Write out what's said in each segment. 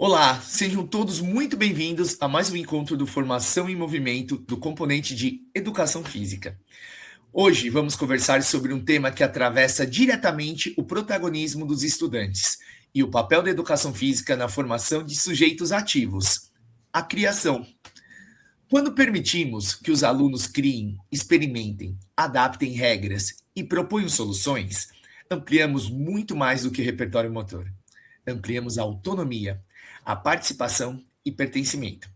Olá, sejam todos muito bem-vindos a mais um encontro do Formação em Movimento do componente de Educação Física. Hoje vamos conversar sobre um tema que atravessa diretamente o protagonismo dos estudantes e o papel da educação física na formação de sujeitos ativos, a criação. Quando permitimos que os alunos criem, experimentem, adaptem regras e proponham soluções, ampliamos muito mais do que repertório motor. Ampliamos a autonomia, a participação e pertencimento.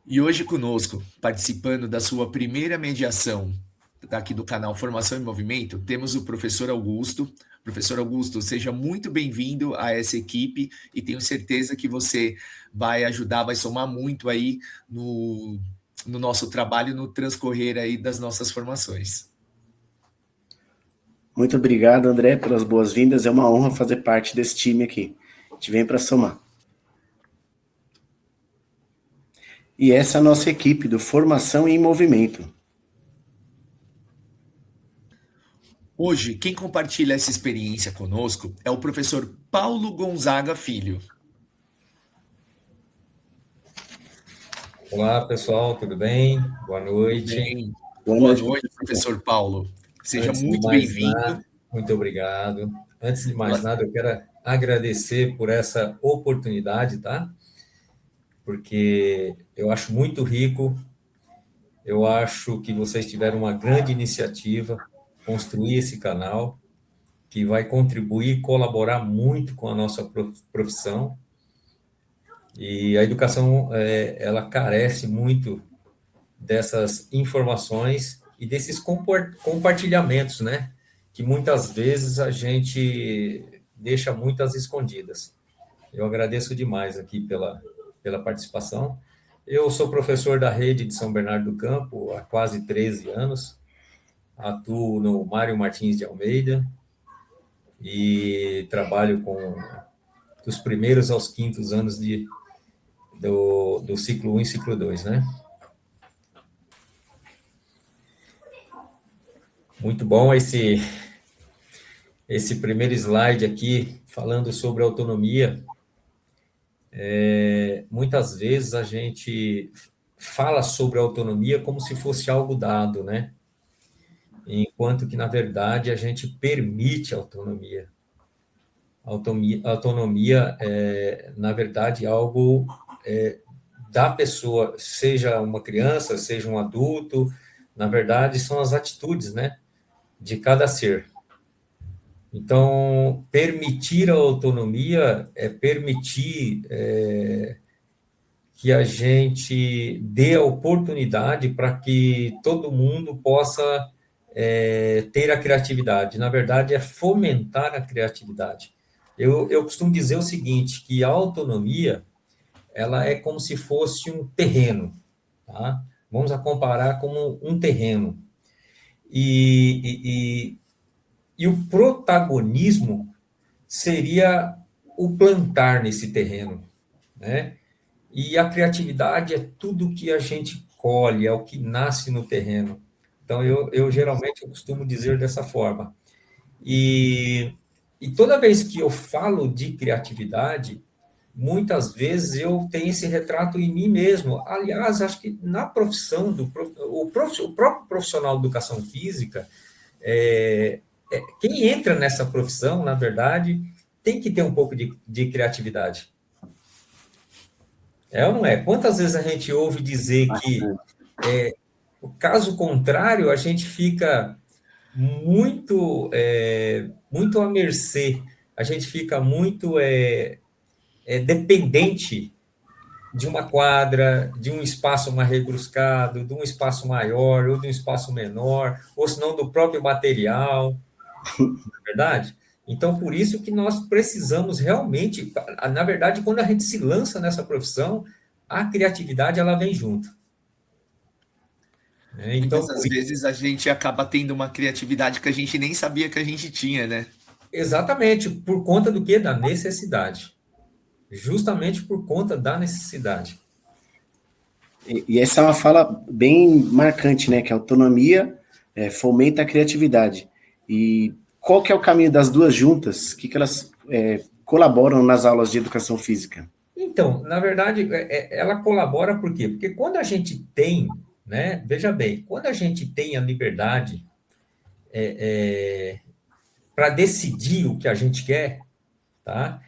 E hoje conosco, participando da sua primeira mediação aqui do canal Formação em Movimento, temos o professor Augusto. Professor Augusto, seja muito bem-vindo a essa equipe e tenho certeza que você vai ajudar, vai somar muito aí no nosso trabalho, no transcorrer aí das nossas formações. Muito obrigado, André, pelas boas-vindas. É uma honra fazer parte desse time aqui. A gente vem para somar. E essa é a nossa equipe do Formação em Movimento. Hoje, quem compartilha essa experiência conosco é o professor Paulo Gonzaga Filho. Olá, pessoal, tudo bem? Boa noite. Bem. Boa noite, professor Paulo. Seja muito bem-vindo. Muito obrigado. Antes de mais nada, eu quero agradecer por essa oportunidade, tá? Porque eu acho muito rico, eu acho que vocês tiveram uma grande iniciativa, construir esse canal, que vai contribuir e colaborar muito com a nossa profissão. E a educação, ela carece muito dessas informações e desses compartilhamentos, né? Que muitas vezes a gente deixa muitas escondidas. Eu agradeço demais aqui pela participação. Eu sou professor da rede de São Bernardo do Campo há quase 13 anos, atuo no Mário Martins de Almeida e trabalho dos primeiros aos quintos anos do ciclo 1 e ciclo 2, né? Muito bom esse primeiro slide aqui, falando sobre autonomia. Muitas vezes a gente fala sobre autonomia como se fosse algo dado, né? Enquanto que, na verdade, a gente permite autonomia. Autonomia na verdade, algo da pessoa, seja uma criança, seja um adulto, na verdade, são as atitudes, né? De cada ser. Então, permitir a autonomia é permitir que a gente dê a oportunidade para que todo mundo possa ter a criatividade. Na verdade, é fomentar a criatividade. Eu costumo dizer o seguinte, que a autonomia, ela é como se fosse um terreno, tá? Vamos a comparar como um terreno. E o protagonismo seria o plantar nesse terreno, né? E a criatividade é tudo que a gente colhe, é o que nasce no terreno. Então, eu geralmente eu costumo dizer dessa forma. E toda vez que eu falo de criatividade, muitas vezes eu tenho esse retrato em mim mesmo. Aliás, acho que na profissão, o próprio profissional de educação física, quem entra nessa profissão, na verdade, tem que ter um pouco de criatividade. É ou não é? Quantas vezes a gente ouve dizer que, o caso contrário, a gente fica muito à mercê, a gente fica muito dependente de uma quadra, de um espaço mais rebruscado, de um espaço maior ou de um espaço menor, ou senão do próprio material, não é verdade? Então, por isso que nós precisamos realmente, na verdade, quando a gente se lança nessa profissão, a criatividade, ela vem junto. Então, muitas vezes a gente acaba tendo uma criatividade que a gente nem sabia que a gente tinha, né? Exatamente, por conta do quê? Da necessidade. Justamente por conta da necessidade. E essa é uma fala bem marcante, né? Que a autonomia fomenta a criatividade. E qual que é o caminho das duas juntas? O que elas colaboram nas aulas de educação física? Então, na verdade, ela colabora por quê? Porque quando a gente tem, né? Veja bem, quando a gente tem a liberdade para decidir o que a gente quer, tá?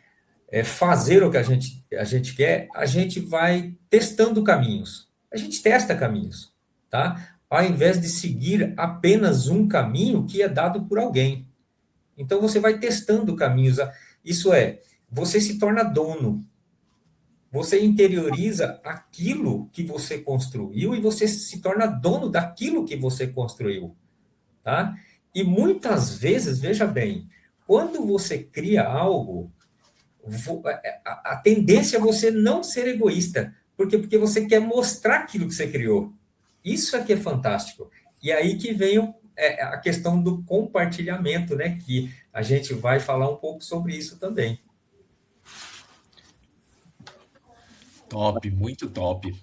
Fazer o que a gente quer, a gente vai testando caminhos. A gente testa caminhos, tá? Ao invés de seguir apenas um caminho que é dado por alguém. Então, você vai testando caminhos. Isso é, você se torna dono. Você interioriza aquilo que você construiu e você se torna dono daquilo que você construiu, tá? E muitas vezes, veja bem, quando você cria algo, a tendência é você não ser egoísta. Por quê? Porque você quer mostrar aquilo que você criou. Isso aqui é fantástico. E aí que vem a questão do compartilhamento, né? Que a gente vai falar um pouco sobre isso também. Top, muito top.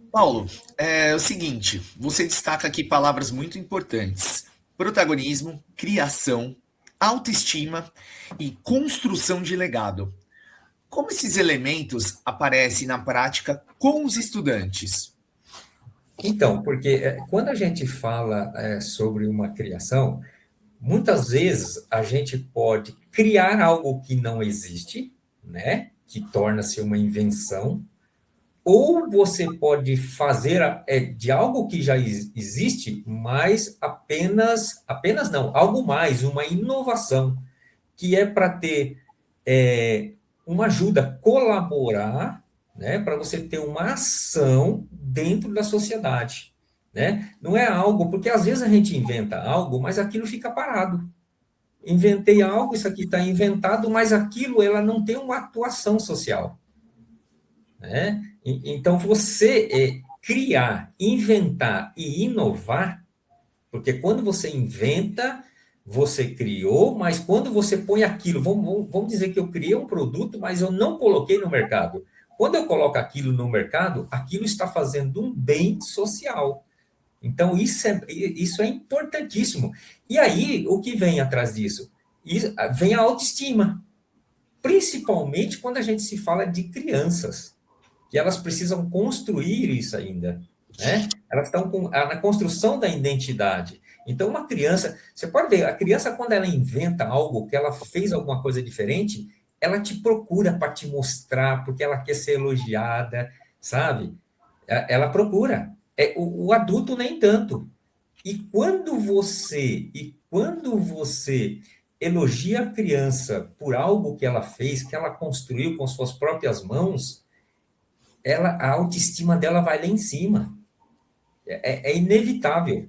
Paulo, é o seguinte, você destaca aqui palavras muito importantes: protagonismo, criação, autoestima e construção de legado. Como esses elementos aparecem na prática com os estudantes? Então, porque quando a gente fala sobre uma criação, muitas vezes a gente pode criar algo que não existe, né? Que torna-se uma invenção, ou você pode fazer de algo que já existe, mas apenas não, algo mais, uma inovação, que é para ter uma ajuda, colaborar, né, para você ter uma ação dentro da sociedade, né? Não é algo, porque às vezes a gente inventa algo, mas aquilo fica parado. Inventei algo, isso aqui está inventado, mas aquilo ela não tem uma atuação social, né? Então, você criar, inventar e inovar, porque quando você inventa, você criou, mas quando você põe aquilo, vamos dizer que eu criei um produto, mas eu não coloquei no mercado. Quando eu coloco aquilo no mercado, aquilo está fazendo um bem social. Então, isso é importantíssimo. E aí, o que vem atrás disso? Vem a autoestima, principalmente quando a gente se fala de crianças, que elas precisam construir isso ainda, né? Elas estão na construção da identidade. Então, uma criança, você pode ver, a criança, quando ela inventa algo, que ela fez alguma coisa diferente, ela te procura para te mostrar, porque ela quer ser elogiada, sabe? Ela procura. O adulto nem tanto. E quando você elogia a criança por algo que ela fez, que ela construiu com suas próprias mãos, a autoestima dela vai lá em cima. É inevitável,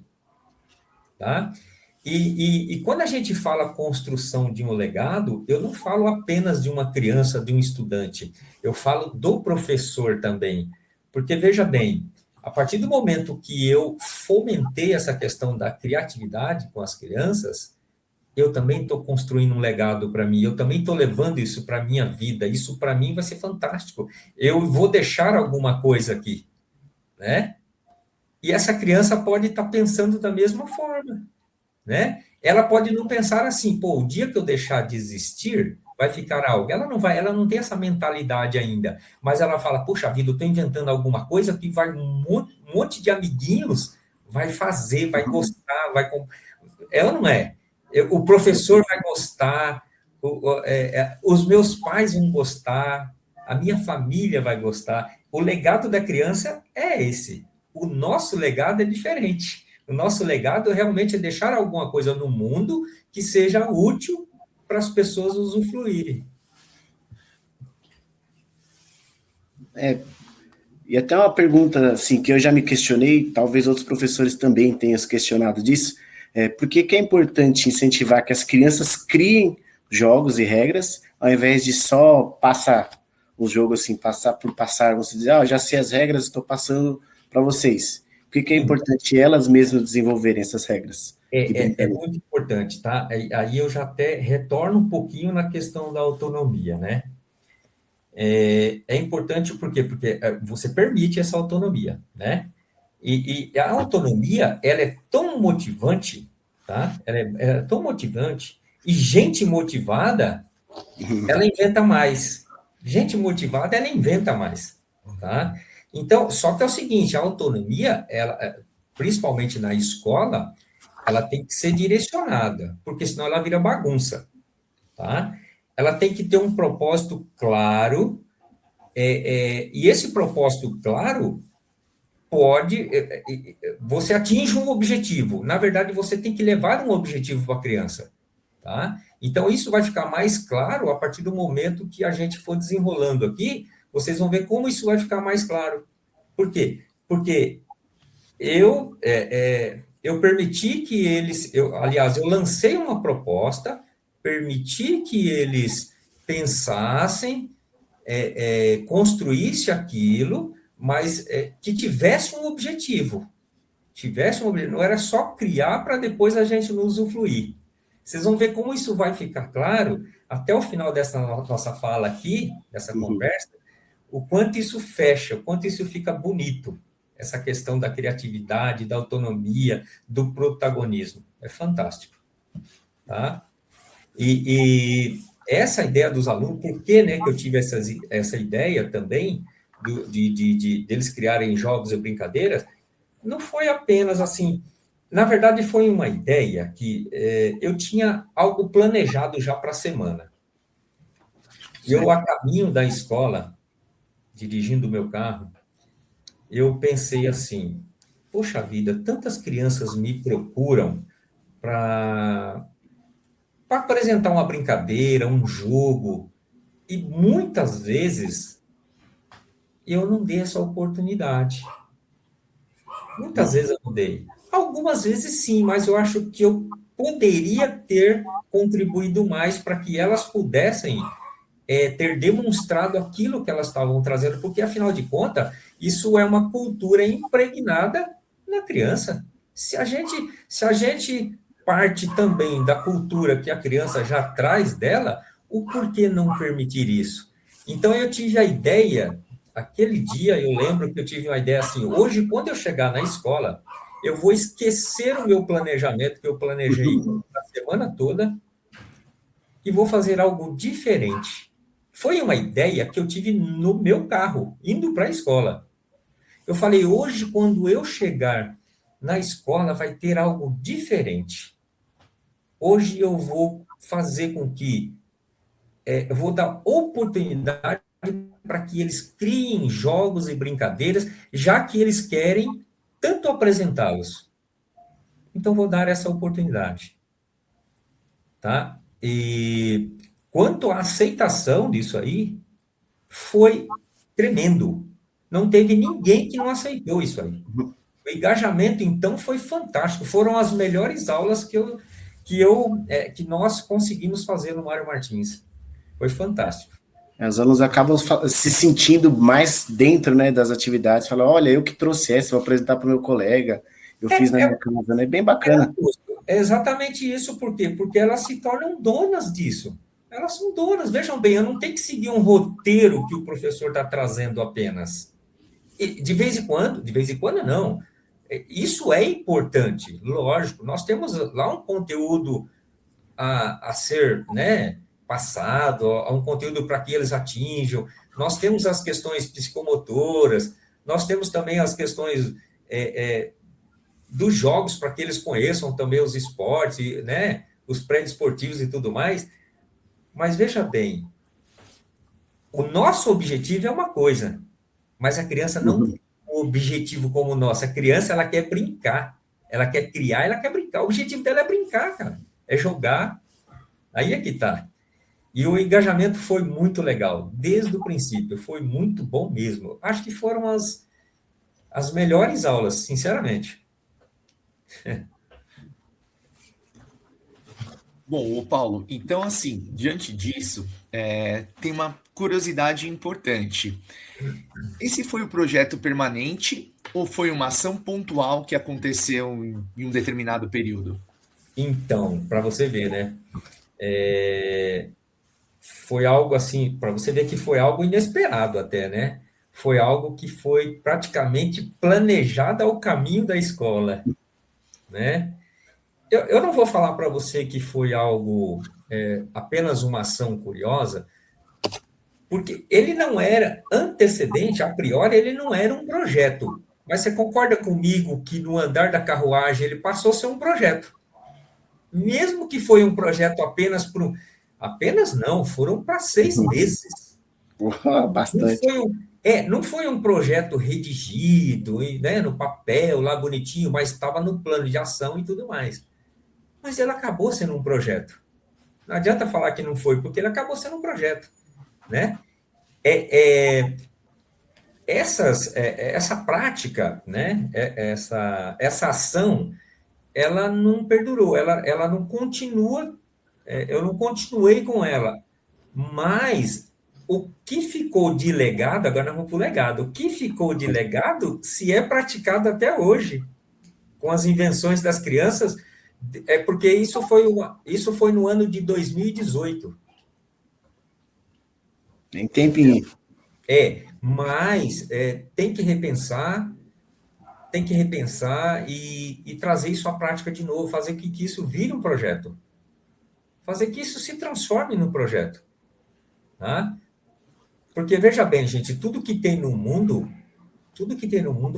tá? E quando a gente fala construção de um legado, eu não falo apenas de uma criança, de um estudante, eu falo do professor também. Porque, veja bem, a partir do momento que eu fomentei essa questão da criatividade com as crianças, eu também estou construindo um legado para mim, eu também estou levando isso para a minha vida, isso para mim vai ser fantástico. Eu vou deixar alguma coisa aqui, né? E essa criança pode estar pensando da mesma forma, né? Ela pode não pensar assim, pô, o dia que eu deixar de existir, vai ficar algo. Ela não tem essa mentalidade ainda, mas ela fala, puxa vida, eu estou inventando alguma coisa que vai um monte de amiguinhos vai fazer, vai gostar, é ou não é? O professor vai gostar, os meus pais vão gostar, a minha família vai gostar. O legado da criança é esse. O nosso legado é diferente. O nosso legado realmente é deixar alguma coisa no mundo que seja útil para as pessoas usufruírem. E até uma pergunta assim, que eu já me questionei, talvez outros professores também tenham se questionado disso, por que é importante incentivar que as crianças criem jogos e regras, ao invés de só passar o jogo assim, passar por passar, você dizer, já sei as regras, estou passando para vocês. Por que é importante elas mesmas desenvolverem essas regras? É muito importante, tá? Aí eu já até retorno um pouquinho na questão da autonomia, né? É importante por quê? Porque você permite essa autonomia, né? E a autonomia, ela é tão motivante, tá? Ela é tão motivante, e gente motivada, ela inventa mais. Gente motivada, ela inventa mais, tá? Então, só que é o seguinte, a autonomia, ela, principalmente na escola, ela tem que ser direcionada, porque senão ela vira bagunça, tá? Ela tem que ter um propósito claro, e esse propósito claro pode, você atinge um objetivo. Na verdade, você tem que levar um objetivo para a criança, tá? Então, isso vai ficar mais claro a partir do momento que a gente for desenrolando aqui, vocês vão ver como isso vai ficar mais claro. Por quê? Porque eu permiti que eles, aliás, eu lancei uma proposta, permiti que eles pensassem, construísse aquilo, mas que tivesse um objetivo. Não era só criar para depois a gente não usufruir. Vocês vão ver como isso vai ficar claro até o final dessa nossa fala aqui, dessa conversa, o quanto isso fecha, o quanto isso fica bonito, essa questão da criatividade, da autonomia, do protagonismo. É fantástico. Tá? E essa ideia dos alunos, por que, né, que eu tive essa ideia também deles criarem jogos e brincadeiras, não foi apenas assim. Na verdade, foi uma ideia que eu tinha algo planejado já para a semana. Eu, a caminho da escola, dirigindo o meu carro, eu pensei assim: poxa vida, tantas crianças me procuram para apresentar uma brincadeira, um jogo, e muitas vezes eu não dei essa oportunidade. Muitas vezes eu não dei. Algumas vezes sim, mas eu acho que eu poderia ter contribuído mais para que elas pudessem ter demonstrado aquilo que elas estavam trazendo, porque, afinal de contas, isso é uma cultura impregnada na criança. Se a gente parte também da cultura que a criança já traz dela, o porquê não permitir isso? Então, eu tive a ideia, aquele dia, eu lembro que eu tive uma ideia assim: hoje, quando eu chegar na escola, eu vou esquecer o meu planejamento que eu planejei a semana toda e vou fazer algo diferente. Foi uma ideia que eu tive no meu carro, indo para a escola. Eu falei: hoje, quando eu chegar na escola, vai ter algo diferente. Hoje eu vou fazer com que, eu vou dar oportunidade para que eles criem jogos e brincadeiras, já que eles querem tanto apresentá-los. Então, vou dar essa oportunidade. Tá? E quanto à aceitação disso aí, foi tremendo. Não teve ninguém que não aceitou isso aí. O engajamento, então, foi fantástico. Foram as melhores aulas que nós conseguimos fazer no Mário Martins. Foi fantástico. Os alunos acabam se sentindo mais dentro, né, das atividades. Falam: olha, eu que trouxe essa, vou apresentar para o meu colega, eu fiz na minha casa, né? Bem bacana. É exatamente isso. Por quê? Porque elas se tornam donas disso. Elas são donas. Vejam bem, eu não tenho que seguir um roteiro que o professor está trazendo apenas. E de vez em quando não. Isso é importante, lógico. Nós temos lá um conteúdo a ser, né, passado, um conteúdo para que eles atinjam. Nós temos as questões psicomotoras, nós temos também as questões dos jogos para que eles conheçam também os esportes, né, os pré-esportivos e tudo mais. Mas veja bem, o nosso objetivo é uma coisa, mas a criança não tem um objetivo como o nosso. A criança, ela quer brincar, ela quer criar, ela quer brincar. O objetivo dela é brincar, cara, é jogar. Aí é que tá. E o engajamento foi muito legal, desde o princípio, foi muito bom mesmo. Acho que foram as melhores aulas, sinceramente. Bom, ô Paulo, então assim, diante disso, tem uma curiosidade importante. Esse foi o projeto permanente ou foi uma ação pontual que aconteceu em um determinado período? Então, para você ver, né? Foi algo assim, para você ver que foi algo inesperado até, né? Foi algo que foi praticamente planejado ao caminho da escola, né? Eu não vou falar para você que foi algo, apenas uma ação curiosa, Porque ele não era antecedente, a priori, ele não era um projeto. Mas você concorda comigo que no andar da carruagem ele passou a ser um projeto? Mesmo que foi um projeto apenas por um... Apenas não, foram para 6 meses. Não Bastante. não foi um projeto redigido, né, no papel, lá bonitinho, mas estava no plano de ação e tudo mais. Mas ele acabou sendo um projeto. Não adianta falar que não foi, porque ele acabou sendo um projeto, né? Essa prática, né? Essa ação, ela não perdurou, ela não continua, eu não continuei com ela, mas o que ficou de legado, agora nós vamos para o legado, o que ficou de legado se é praticado até hoje, com as invenções das crianças, porque isso foi no ano de 2018. Em tempinho. Mas tem que repensar e trazer isso à prática de novo, fazer que isso vire um projeto, fazer que isso se transforme num projeto, tá? Porque, veja bem, gente, tudo que tem no mundo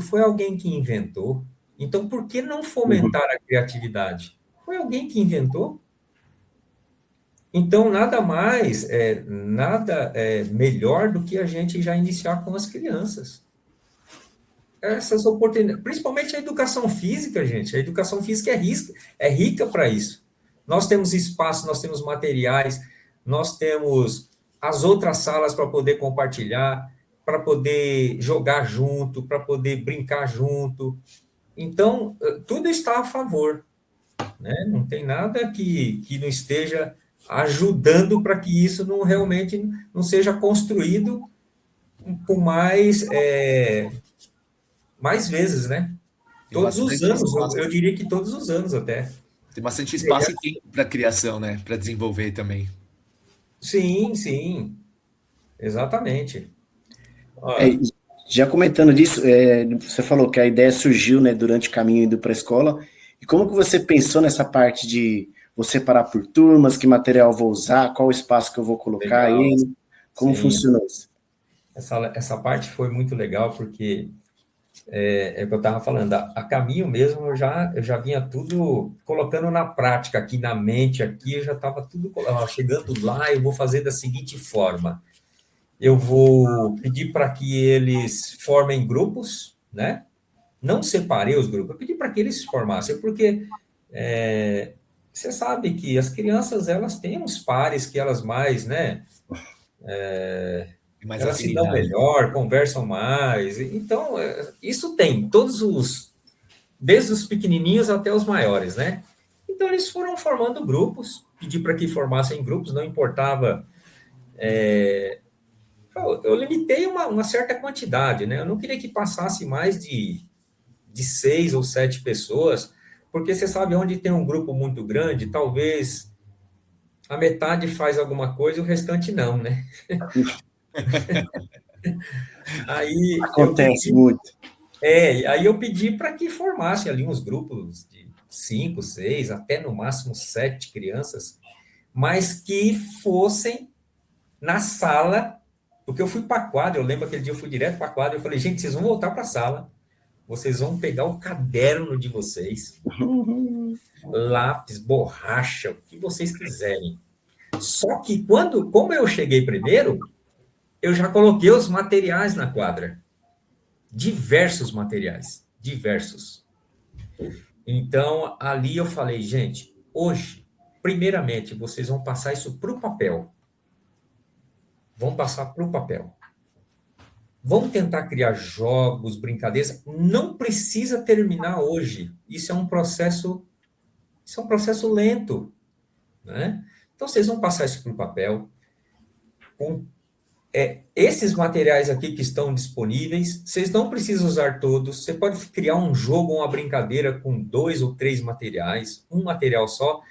foi alguém que inventou. Então, por que não fomentar a criatividade? Foi alguém que inventou. Então, nada melhor do que a gente já iniciar com as crianças. Essas oportunidades, principalmente a educação física, gente. A educação física é rica para isso. Nós temos espaço, nós temos materiais, nós temos as outras salas para poder compartilhar, para poder jogar junto, para poder brincar junto. Então, tudo está a favor, né? Não tem nada que não esteja ajudando para que isso não realmente não seja construído com mais vezes, né? Tem Todos os bastante anos, espaço. eu diria que todos os anos até. Tem bastante espaço e tempo para criação, né? Para desenvolver também. Sim, sim, exatamente. É, já comentando disso, você falou que a ideia surgiu, né, durante o caminho indo para a escola. E como que você pensou nessa parte de você separar por turmas, que material eu vou usar, qual espaço que eu vou colocar Legal. ele? Como Sim. funcionou isso? Essa parte foi muito legal, porque é o que eu estava falando, a caminho mesmo, eu já vinha tudo colocando na prática, aqui na mente, aqui, eu já estava tudo chegando lá, eu vou fazer da seguinte forma. Eu vou pedir para que eles formem grupos, né? Não separei os grupos, eu pedi para que eles se formassem, porque você sabe que as crianças, elas têm uns pares que elas mais, né? Mais Elas se dão afinidade. melhor, conversam mais. Então, isso tem, desde os pequenininhos até os maiores, né? Então, eles foram formando grupos, pedi para que formassem grupos, não importava. Eu limitei uma certa quantidade, né? Eu não queria que passasse mais de 6 ou 7 pessoas, porque você sabe, onde tem um grupo muito grande, talvez a metade faz alguma coisa e o restante não, né? Aí eu Acontece pedi, muito. aí eu pedi para que formassem ali uns grupos de 5, 6, até no máximo 7 crianças, mas que fossem na sala, porque eu fui para a quadra, eu lembro aquele dia eu fui direto para a quadra, eu falei, gente, vocês vão voltar para a sala, vocês vão pegar o caderno de vocês, lápis, borracha, o que vocês quiserem. Só que como eu cheguei primeiro, eu já coloquei os materiais na quadra. Diversos materiais, diversos. Então, ali eu falei, gente, hoje, primeiramente, vocês vão passar isso para o papel. Vão passar para o papel. Vão tentar criar jogos, brincadeiras. Não precisa terminar hoje. Isso é um processo lento, né? Então, vocês vão passar isso para o papel. Com esses materiais aqui que estão disponíveis, vocês não precisam usar todos. Você pode criar um jogo, uma brincadeira com 2 ou 3 materiais, um material só.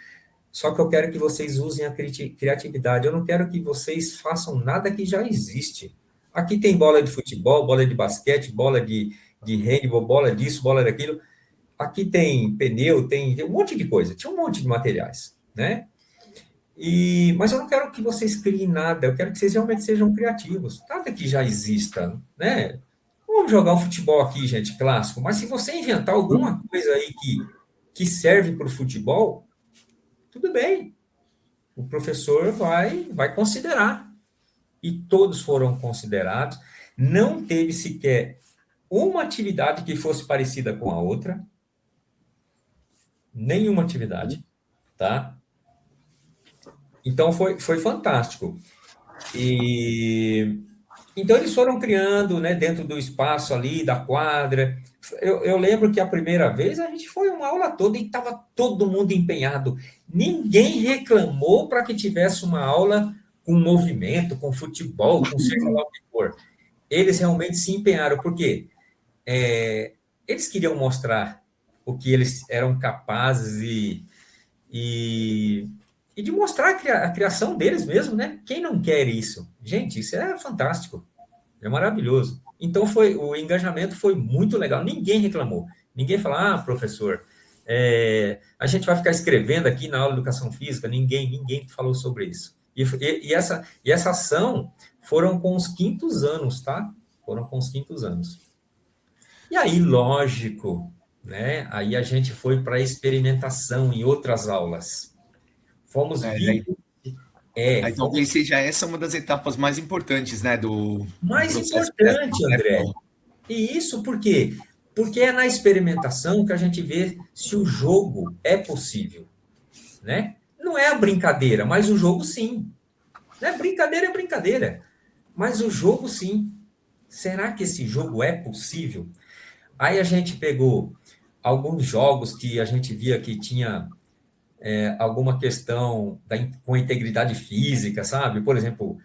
Só que eu quero que vocês usem a criatividade. Eu não quero que vocês façam nada que já existe. Aqui tem bola de futebol, bola de basquete, bola de handebol, bola disso, bola daquilo. Aqui tem pneu, tem um monte de coisa. Tinha um monte de materiais, né? Mas eu não quero que vocês criem nada, eu quero que vocês realmente sejam criativos. Nada que já exista, né? Vamos jogar um futebol aqui, gente, clássico, mas se você inventar alguma coisa aí que serve para o futebol, tudo bem. O professor vai considerar. E todos foram considerados. Não teve sequer uma atividade que fosse parecida com a outra. Nenhuma atividade, tá? Então foi fantástico. E então eles foram criando, né, dentro do espaço ali da quadra. Eu lembro que a primeira vez a gente foi uma aula toda e estava todo mundo empenhado. Ninguém reclamou para que tivesse uma aula com movimento, com futebol, com seja lá o que for. Eles realmente se empenharam, porque eles queriam mostrar o que eles eram capazes e, e de mostrar a criação deles mesmo, né? Quem não quer isso? Gente, isso é fantástico, é maravilhoso. Então o engajamento foi muito legal, ninguém reclamou, ninguém falou, professor, a gente vai ficar escrevendo aqui na aula de educação física, ninguém falou sobre isso. E essa ação foram com os quintos anos, tá? Foram com os quintos anos. E aí, lógico, né? Aí a gente foi para a experimentação em outras aulas. Fomos Aí, vir. aí Fomos talvez seja essa uma das etapas mais importantes, né, do mais processo criativo, importante, né, André. Paulo? E isso por quê? Porque é na experimentação que a gente vê se o jogo é possível, né? Não é a brincadeira, mas o jogo sim. Né? Brincadeira é brincadeira, mas o jogo sim. Será que esse jogo é possível? Aí a gente pegou alguns jogos que a gente via que tinha alguma questão com integridade física, sabe? Por exemplo,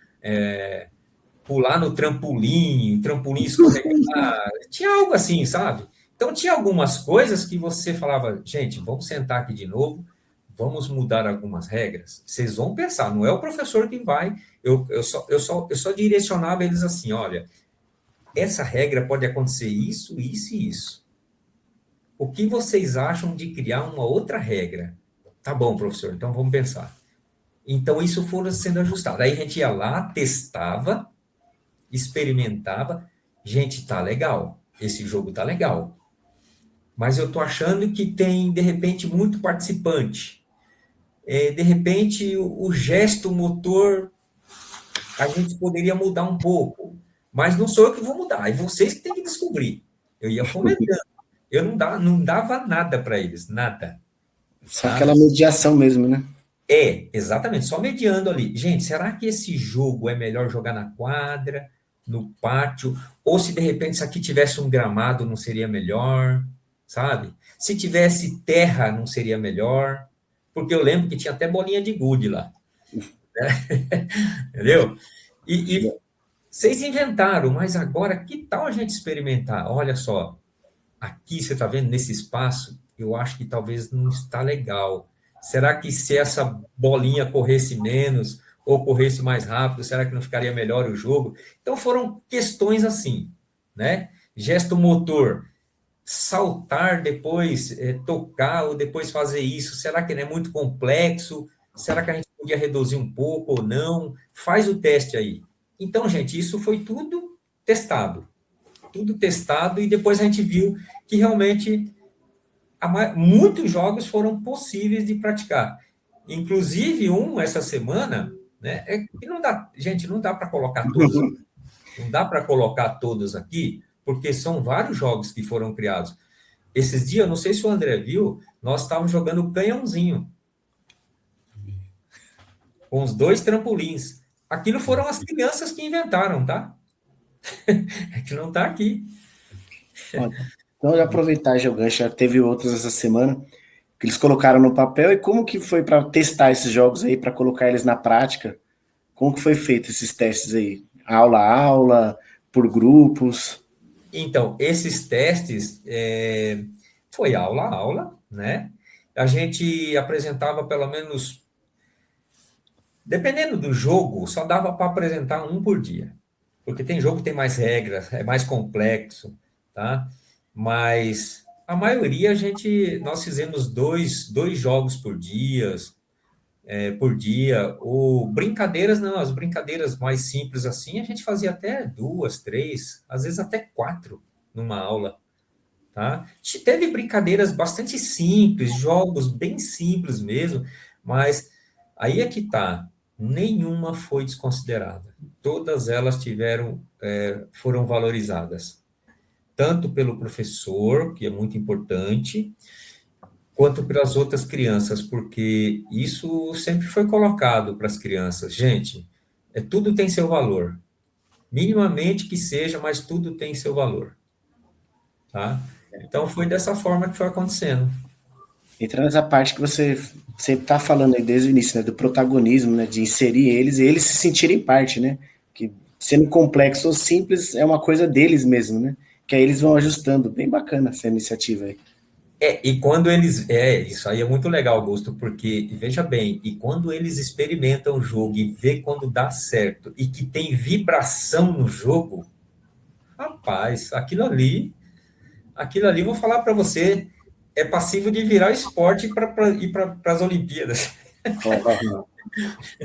pular no trampolim escorregar, tinha algo assim, sabe? Então tinha algumas coisas que você falava, gente, vamos sentar aqui de novo, vamos mudar algumas regras. Vocês vão pensar, não é o professor que vai, eu só direcionava eles assim, olha, essa regra pode acontecer isso, isso e isso. O que vocês acham de criar uma outra regra? Tá bom, professor, então vamos pensar. Então, isso foi sendo ajustado. Aí a gente ia lá, testava, experimentava. Gente, tá legal. Esse jogo tá legal. Mas eu tô achando que tem, de repente, muito participante. De repente, o gesto motor, a gente poderia mudar um pouco. Mas não sou eu que vou mudar, é vocês que têm que descobrir. Eu ia fomentando. Eu não dava nada para eles, nada. Só Tá? aquela mediação mesmo, né? Exatamente, só mediando ali. Gente, será que esse jogo é melhor jogar na quadra, no pátio? Ou se de repente isso aqui tivesse um gramado, não seria melhor? Sabe? Se tivesse terra, não seria melhor? Porque eu lembro que tinha até bolinha de gude lá. Né? Entendeu? E vocês inventaram, mas agora que tal a gente experimentar? Olha só, aqui você está vendo nesse espaço, eu acho que talvez não está legal. Será que se essa bolinha corresse menos ou corresse mais rápido, será que não ficaria melhor o jogo? Então foram questões assim, né? Gesto motor, saltar depois, tocar ou depois fazer isso, será que não é muito complexo? Será que a gente podia reduzir um pouco ou não? Faz o teste aí. Então, gente, isso foi tudo testado e depois a gente viu que realmente muitos jogos foram possíveis de praticar. Inclusive essa semana, né? Que não dá, gente, não dá para colocar todos, não dá para colocar todos aqui, porque são vários jogos que foram criados. Esses dias, não sei se o André viu, nós estávamos jogando canhãozinho com os 2 trampolins. Aquilo foram as crianças que inventaram, tá? É que não está aqui. Olha, então, eu aproveitar já o gancho, já teve outros essa semana, que eles colocaram no papel, e como que foi para testar esses jogos aí, para colocar eles na prática? Como que foi feito esses testes aí? Aula a aula, por grupos? Então, esses testes foi aula a aula, né? A gente apresentava pelo menos, dependendo do jogo, só dava para apresentar um por dia. Porque tem jogo que tem mais regras, é mais complexo, tá? Mas a maioria nós fizemos dois jogos por dia, por dia, ou brincadeiras, não, as brincadeiras mais simples assim, a gente fazia até 2, 3, às vezes até 4 numa aula, tá? A gente teve brincadeiras bastante simples, jogos bem simples mesmo, mas aí é que tá, nenhuma foi desconsiderada. Todas elas foram valorizadas, tanto pelo professor, que é muito importante, quanto pelas outras crianças, porque isso sempre foi colocado para as crianças. Gente, tudo tem seu valor. Minimamente que seja, mas tudo tem seu valor, tá? Então, foi dessa forma que foi acontecendo. Entra nessa parte que você sempre está falando aí desde o início, né, do protagonismo, né, de inserir eles e eles se sentirem parte, né? Que sendo complexo ou simples é uma coisa deles mesmo, né? Que aí eles vão ajustando. Bem bacana essa iniciativa aí. E quando eles. Isso aí é muito legal, Augusto, porque, veja bem, e quando eles experimentam o jogo e vê quando dá certo e que tem vibração no jogo, rapaz, vou falar para você, é passível de virar esporte para ir para as Olimpíadas.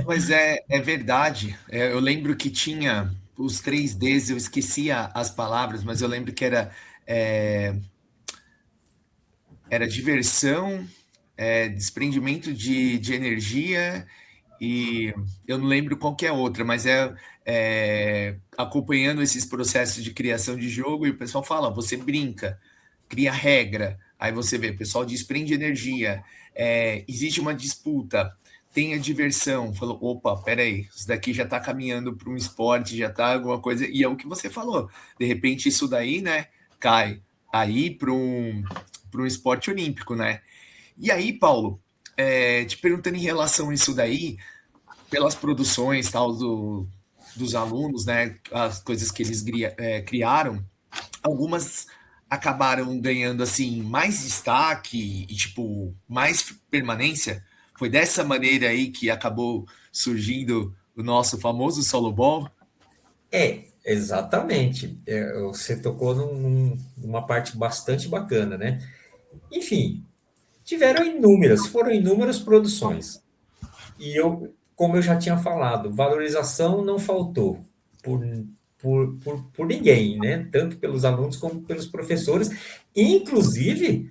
Mas é verdade. Eu lembro que tinha os 3Ds, eu esquecia as palavras, mas eu lembro que é, era diversão, desprendimento de energia, e eu não lembro qual que é a outra, mas acompanhando esses processos de criação de jogo, e o pessoal fala, você brinca, cria regra, aí você vê, o pessoal desprende energia, existe uma disputa, tem a diversão, falou, opa, peraí, isso daqui já está caminhando para um esporte, já está alguma coisa, e é o que você falou, de repente isso daí, né, cai aí para um esporte olímpico, né? E aí, Paulo, te perguntando em relação a isso daí, pelas produções tal dos alunos, né, as coisas que eles criaram, algumas acabaram ganhando assim mais destaque e tipo mais permanência. Foi dessa maneira aí que acabou surgindo o nosso famoso solo ball. Exatamente. Você tocou numa parte bastante bacana, né? Enfim, foram inúmeras produções. E como eu já tinha falado, valorização não faltou por ninguém, né? Tanto pelos alunos como pelos professores, inclusive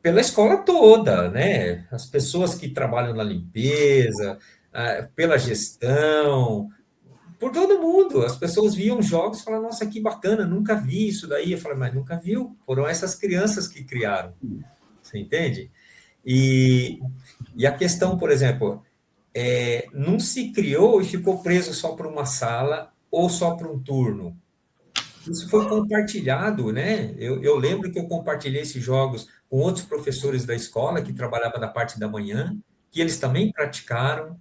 pela escola toda, né? As pessoas que trabalham na limpeza, pela gestão, por todo mundo. As pessoas viam jogos e falavam, nossa, que bacana, nunca vi isso daí. Eu falei, mas nunca viu? Foram essas crianças que criaram. Você entende? E a questão, por exemplo, não se criou e ficou preso só para uma sala ou só para um turno. Isso foi compartilhado, né? Eu lembro que eu compartilhei esses jogos com outros professores da escola que trabalhavam na parte da manhã, que eles também praticaram.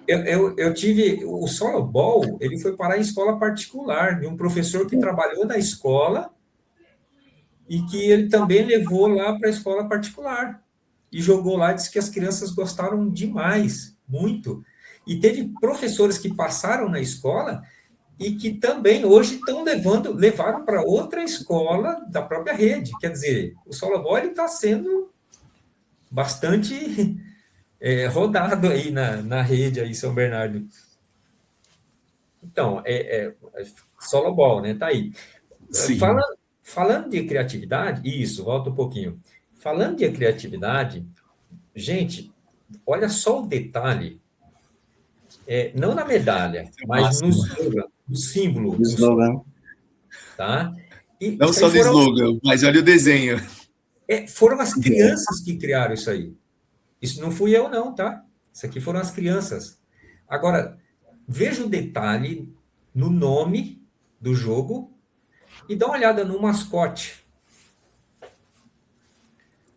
Eu tive o solo ball, ele foi parar em escola particular, de um professor que trabalhou na escola e que ele também levou lá para a escola particular e jogou lá, disse que as crianças gostaram demais, muito. E teve professores que passaram na escola e que também hoje levaram para outra escola da própria rede. Quer dizer, o solo ball está sendo bastante rodado aí na rede aí, São Bernardo. Então, solo ball, né? Tá aí. Sim. Falando de criatividade, isso, volta um pouquinho. Falando de criatividade, gente, olha só o detalhe, não na medalha, mas no símbolo. O slogan. Tá? E Não só no slogan, mas olha o desenho. Foram as crianças que criaram isso aí. Isso não fui eu, não, tá? Isso aqui foram as crianças. Agora, veja o detalhe no nome do jogo e dá uma olhada no mascote.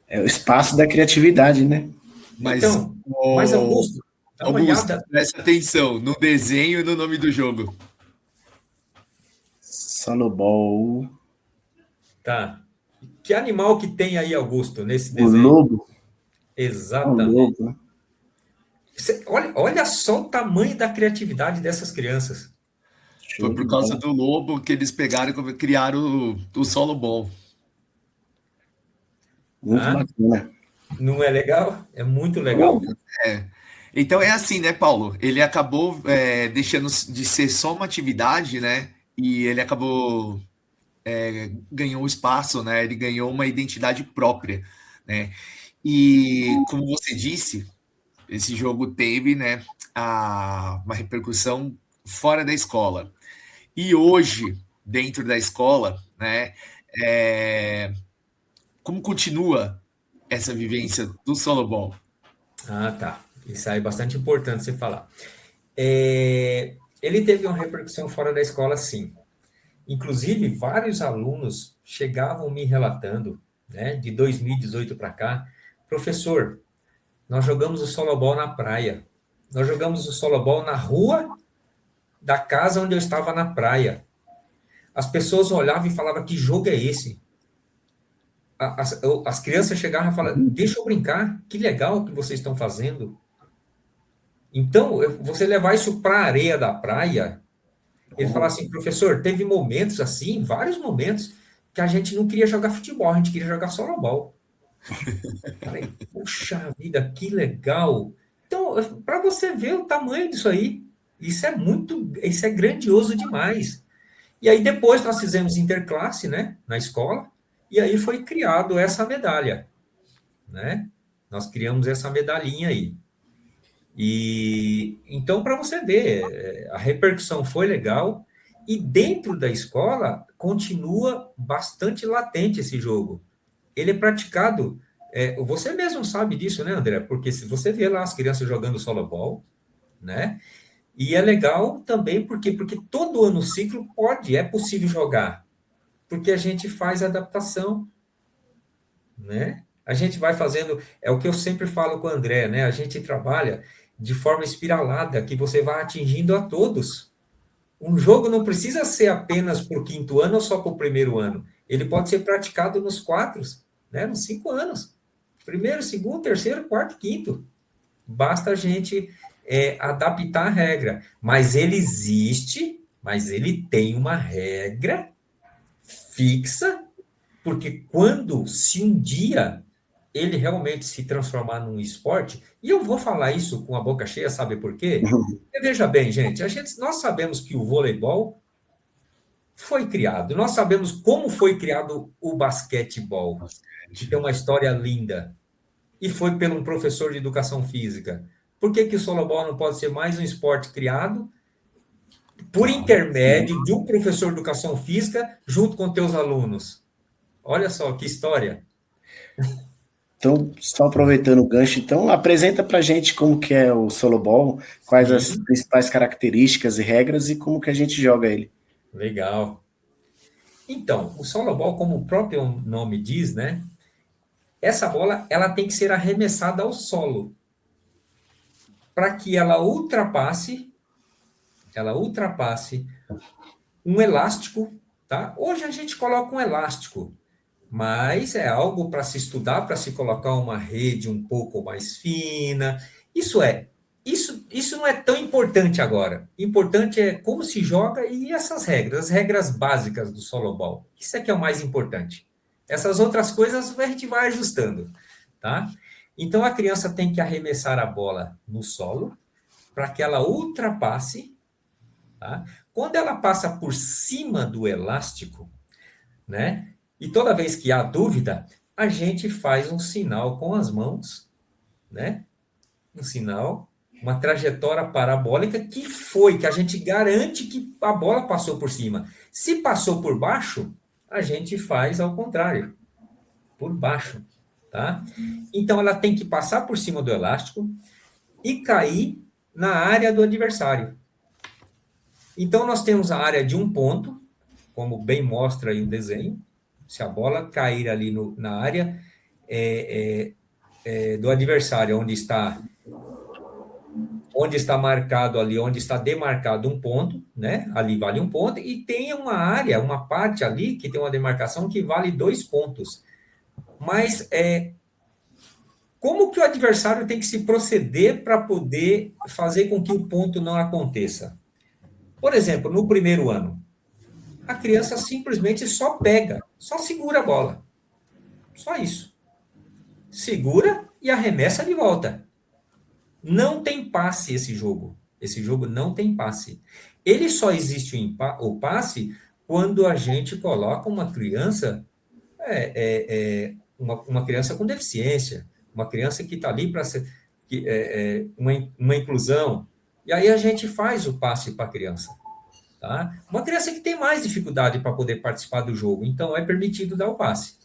É o espaço da criatividade, né? Mas, então, mas Augusto, dá uma olhada. Presta atenção no desenho e no nome do jogo. Solo ball. Tá. Que animal que tem aí, Augusto, nesse O desenho? lobo. Exatamente. O lobo. Olha só o tamanho da criatividade dessas crianças. Foi por causa do lobo que eles pegaram e criaram o solo ball. Muito bacana. Não é legal? É muito legal. É. Então é assim, né, Paulo? Ele acabou deixando de ser só uma atividade, né? E ele acabou ganhou espaço, né? Ele ganhou uma identidade própria, né? E como você disse, esse jogo teve, né, uma repercussão fora da escola. E hoje, dentro da escola, né, como continua essa vivência do solo ball? Ah, tá. Isso aí é bastante importante você falar. Ele teve uma repercussão fora da escola, sim. Inclusive, vários alunos chegavam me relatando, né, de 2018 para cá, professor, nós jogamos o solobol na praia, nós jogamos o solobol na rua da casa onde eu estava na praia. As pessoas olhavam e falavam, que jogo é esse? As crianças chegavam e falavam, deixa eu brincar, que legal que vocês estão fazendo. Então, você levar isso para a areia da praia, ele fala assim, professor, teve momentos assim, vários momentos, que a gente não queria jogar futebol, a gente queria jogar solobol. Falei, puxa vida, que legal. Então, para você ver o tamanho disso aí, isso é grandioso demais. E aí depois nós fizemos interclasse, né, na escola, e aí foi criado essa medalha, né? Nós criamos essa medalhinha aí. E então, para você ver, a repercussão foi legal, e dentro da escola continua bastante latente esse jogo. Ele é praticado, você mesmo sabe disso, né, André? Porque se você vê lá as crianças jogando solobol, né? E é legal também porque todo ano ciclo é possível jogar, porque a gente faz adaptação, né? A gente vai fazendo, é o que eu sempre falo com o André, né? A gente trabalha de forma espiralada, que você vai atingindo a todos. Um jogo não precisa ser apenas para o quinto ano ou só para o primeiro ano. Ele pode ser praticado nos quatro, né? Nos 5 anos. Primeiro, segundo, terceiro, quarto, quinto. Basta a gente adaptar a regra. Mas ele existe, mas ele tem uma regra fixa, porque se um dia ele realmente se transformar num esporte, e eu vou falar isso com a boca cheia, sabe por quê? Porque, veja bem, gente, nós sabemos que o voleibol foi criado, nós sabemos como foi criado o basquetebol, que tem uma história linda, e foi por um professor de educação física. Por que o solobol não pode ser mais um esporte criado por intermédio de um professor de educação física junto com teus alunos? Olha só que história. Então, só aproveitando o gancho, então, apresenta pra gente como que é o solobol, quais as Sim, principais características e regras e como que a gente joga ele. legal. Então, o solobol, como o próprio nome diz, né? Essa bola, ela tem que ser arremessada ao solo para que ela ultrapasse um elástico, tá? Hoje a gente coloca um elástico, mas é algo para se estudar, para se colocar uma rede um pouco mais fina. Isso não é tão importante agora. Importante é como se joga e essas regras, as regras básicas do solobol. Isso é que é o mais importante. Essas outras coisas a gente vai ajustando, tá? Então a criança tem que arremessar a bola no solo para que ela ultrapasse, tá? Quando ela passa por cima do elástico, né? E toda vez que há dúvida, a gente faz um sinal com as mãos, né? Um sinal, uma trajetória parabólica que a gente garante que a bola passou por cima. Se passou por baixo, a gente faz ao contrário, por baixo, tá? Então ela tem que passar por cima do elástico e cair na área do adversário. Então nós temos a área de um ponto, como bem mostra aí o desenho. Se a bola cair ali na área do adversário, onde está marcado ali, onde está demarcado um ponto, né? Ali vale um ponto, e tem uma área, uma parte ali que tem uma demarcação que vale 2 pontos. Mas como que o adversário tem que se proceder para poder fazer com que o ponto não aconteça? Por exemplo, no primeiro ano, a criança simplesmente só pega, só segura a bola. Só isso. segura e arremessa de volta. Não tem passe esse jogo. Esse jogo não tem passe. Ele só existe o passe quando a gente coloca uma criança, uma criança com deficiência, uma criança que está ali para ser uma inclusão. E aí a gente faz o passe para a criança. Tá? Uma criança que tem mais dificuldade para poder participar do jogo, então é permitido dar o passe.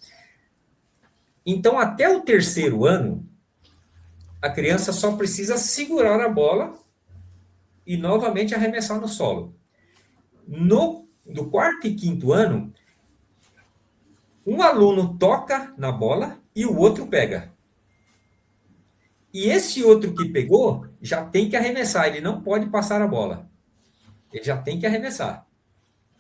Então, até o 3º ano, a criança só precisa segurar a bola e novamente arremessar no solo. No 4º e 5º ano, um aluno toca na bola e o outro pega. E esse outro que pegou já tem que arremessar, ele não pode passar a bola. Ele já tem que arremessar.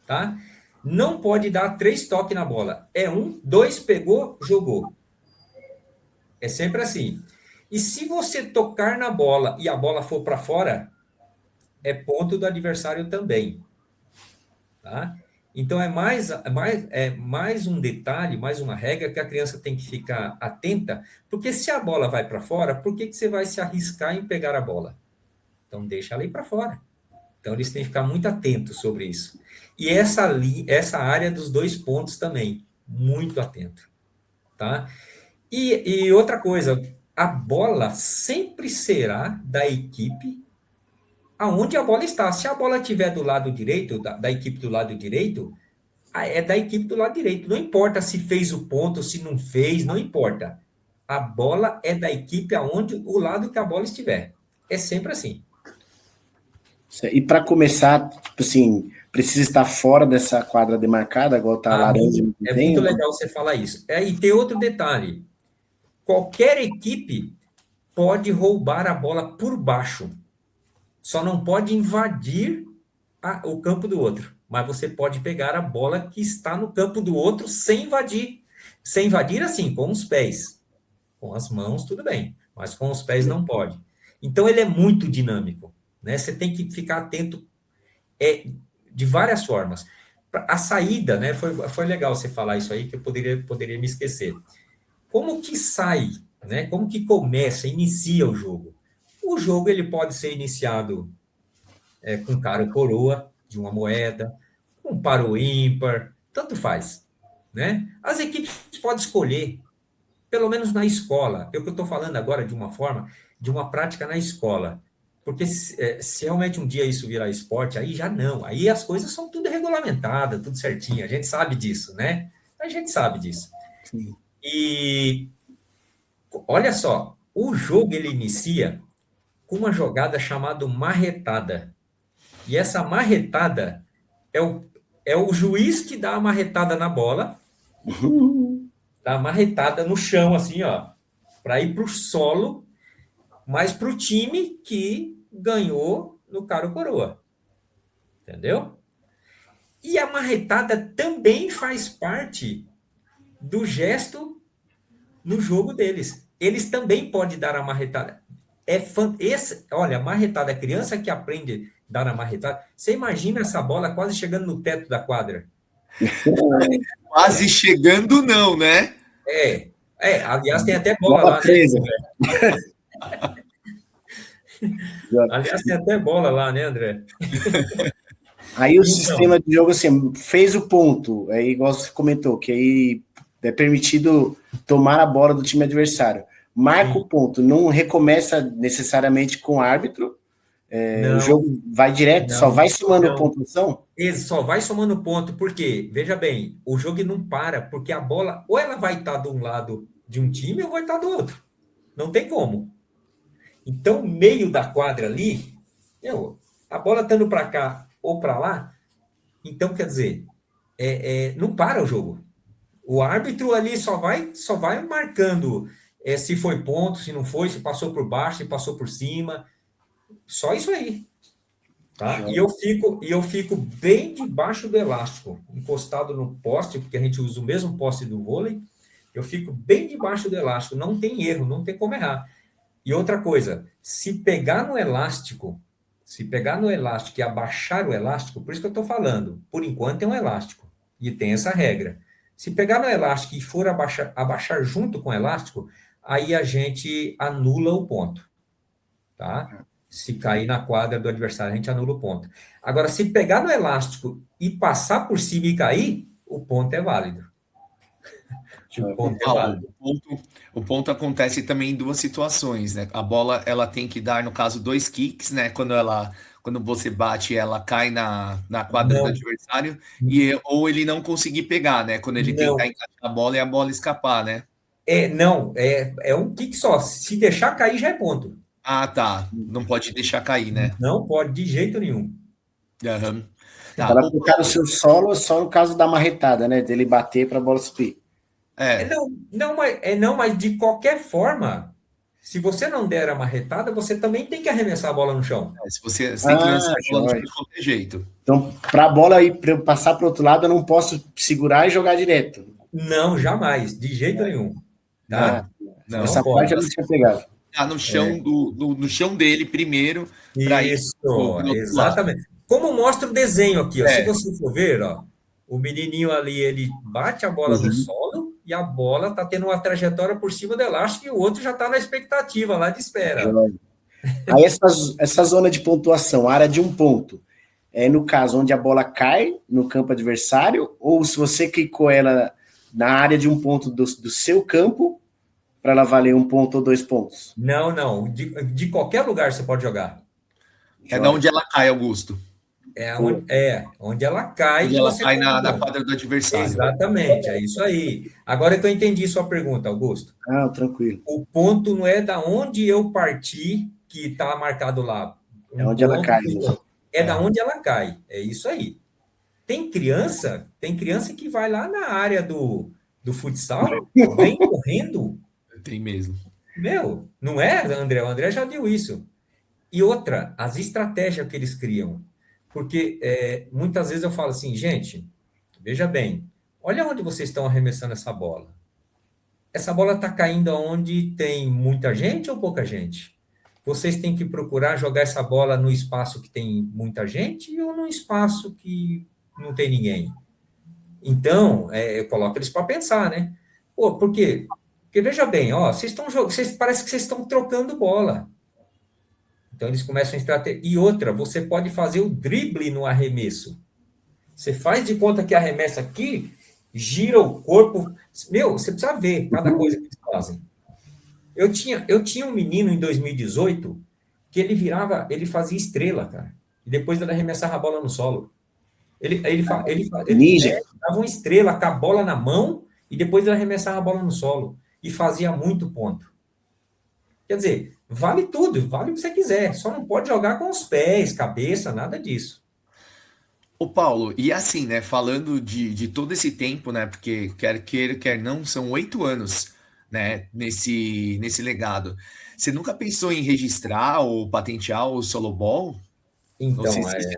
Tá? Não pode dar 3 toques na bola. É 1, 2, pegou, jogou. É sempre assim. E se você tocar na bola e a bola for para fora, é ponto do adversário também. Tá? Então, é mais um detalhe, mais uma regra que a criança tem que ficar atenta, porque se a bola vai para fora, por que você vai se arriscar em pegar a bola? Então, deixa ela ir para fora. Então, eles têm que ficar muito atentos sobre isso. E essa área dos 2 pontos também, muito atento. Tá? E outra coisa, a bola sempre será da equipe aonde a bola está. Se a bola estiver do lado direito, da equipe do lado direito, é da equipe do lado direito. Não importa se fez o ponto, se não fez, não importa. A bola é da equipe aonde o lado que a bola estiver. É sempre assim. E para começar, tipo assim, precisa estar fora dessa quadra demarcada, igual tá laranja. É muito legal você falar isso. E tem outro detalhe. Qualquer equipe pode roubar a bola por baixo. Só não pode invadir o campo do outro. Mas você pode pegar a bola que está no campo do outro sem invadir. Sem invadir, assim, com os pés. Com as mãos, tudo bem. Mas com os pés não pode. Então, ele é muito dinâmico. Né? Você tem que ficar atento de várias formas. A saída, né? Foi legal você falar isso aí, que eu poderia me esquecer. Como que sai, né? Como que inicia o jogo? O jogo ele pode ser iniciado com cara ou coroa de uma moeda, com par ou ímpar, tanto faz. Né? As equipes podem escolher, pelo menos na escola. Eu que estou falando agora de uma forma, de uma prática na escola. Porque se realmente um dia isso virar esporte, aí já não. Aí as coisas são tudo regulamentadas, tudo certinho. A gente sabe disso, né? A gente sabe disso. Sim. E olha só, o jogo ele inicia com uma jogada chamada marretada. E essa marretada é o juiz que dá a marretada na bola, dá a marretada no chão, assim, ó, para ir para o solo, mas para o time que ganhou no cara ou coroa. Entendeu? E a marretada também faz parte do gesto no jogo deles. Eles também podem dar a marretada. Olha, a marretada, a criança que aprende a dar a marretada, você imagina essa bola quase chegando no teto da quadra. Quase chegando, não, né? Aliás, tem até bola lá, presa. Né, aliás, tem até bola lá, né, André? Aí o sistema de jogo, assim, fez o ponto, igual você comentou, que aí é permitido tomar a bola do time adversário. Marca o ponto, não recomeça necessariamente com o árbitro, o jogo vai direto, só vai somando pontuação? Só vai somando ponto, porque, veja bem, o jogo não para, porque a bola, ou ela vai estar de um lado de um time, ou vai estar do outro. Não tem como. Então, meio da quadra ali, a bola estando para cá ou para lá, então, quer dizer, não para o jogo. O árbitro ali só vai marcando se foi ponto, se não foi, se passou por baixo, se passou por cima. Só isso aí. Tá? E eu fico bem debaixo do elástico, encostado no poste, porque a gente usa o mesmo poste do vôlei. Eu fico bem debaixo do elástico, não tem erro, não tem como errar. E outra coisa, se pegar no elástico e abaixar o elástico, por isso que eu estou falando, por enquanto é um elástico, e tem essa regra. Se pegar no elástico e for abaixar junto com o elástico, aí a gente anula o ponto, tá? Se cair na quadra do adversário, a gente anula o ponto. Agora, se pegar no elástico e passar por cima e cair, o ponto é válido. O ponto é Paulo, válido. o ponto acontece também em duas situações, né? A bola, ela tem que dar, no caso, 2 kicks, né? Quando você bate, ela cai na quadra do Não, adversário, ou ele não conseguir pegar, né? Quando ele tentar não. encaixar a bola e a bola escapar, né? Não, é um kick só. Se deixar cair, já é ponto. Ah, tá. Não pode deixar cair, né? Não pode de jeito nenhum. Aham. Tá. Para Ô, tocar no Paulo, seu solo, só no caso da marretada, né? Dele bater para a bola subir. é, Não, mas de qualquer forma, se você não der a marretada, você também tem que arremessar a bola no chão. se você tem que Ah, lançar a bola no chão joia. de qualquer jeito. Então, para a bola ir para eu passar para o outro lado, eu não posso segurar e jogar direto. Não, jamais, de jeito nenhum. Não, Tá? Ah, não. Não essa pode. parte eu não tinha pegado. Tá no chão no chão dele primeiro para ir Isso, pro outro lado. exatamente. Como mostra o desenho aqui, ó. Se É, você for ver, ó, o menininho ali, ele bate a bola no Uhum. solo e a bola está tendo uma trajetória por cima do elástico e o outro já está na expectativa lá de espera. Joia. Aí essa zona de pontuação, área de um ponto, é no caso onde a bola cai no campo adversário, ou se você clicou ela na área de um ponto do seu campo, para ela valer 1 ponto ou 2 pontos. Não, não. De qualquer lugar você pode jogar. é da Joia. onde ela cai, Augusto. Boa. Onde ela cai Onde que ela você cai conta o na ponto. quadra do adversário. Exatamente, é isso aí. Agora que eu entendi sua pergunta, Augusto. Ah, tranquilo. O ponto não é da onde eu parti, que está marcado lá. É Um onde ela ponto cai mesmo. é da onde ela cai. É isso aí. Tem criança que vai lá na área do futsal, vem correndo. Tem mesmo. Meu, não é, André? O André já viu isso. E outra, as estratégias que eles criam. Porque muitas vezes eu falo assim, gente, veja bem, olha onde vocês estão arremessando essa bola. Essa bola está caindo onde tem muita gente ou pouca gente? Vocês têm que procurar jogar essa bola no espaço que tem muita gente ou no espaço que não tem ninguém? Então, eu coloco eles para pensar, né? Pô, por quê? Porque veja bem, ó, parece que vocês estão trocando bola. Então eles começam a estratégia. E outra, você pode fazer o drible no arremesso. Você faz de conta que arremessa aqui, gira o corpo. Meu, você precisa ver cada coisa que eles fazem. Eu tinha um menino em 2018 que ele fazia estrela, cara. E depois ele arremessava a bola no solo. Ele Ninja. dava uma estrela com a bola na mão e depois ele arremessava a bola no solo. E fazia muito ponto. Quer dizer, vale tudo, vale o que você quiser. Só não pode jogar com os pés, cabeça, nada disso. Ô, Paulo, e assim, né? Falando de todo esse tempo, né? Porque quer queira, quer não, são 8 anos, né? Nesse legado. Você nunca pensou em registrar ou patentear o solo ball? Ou se Então, existe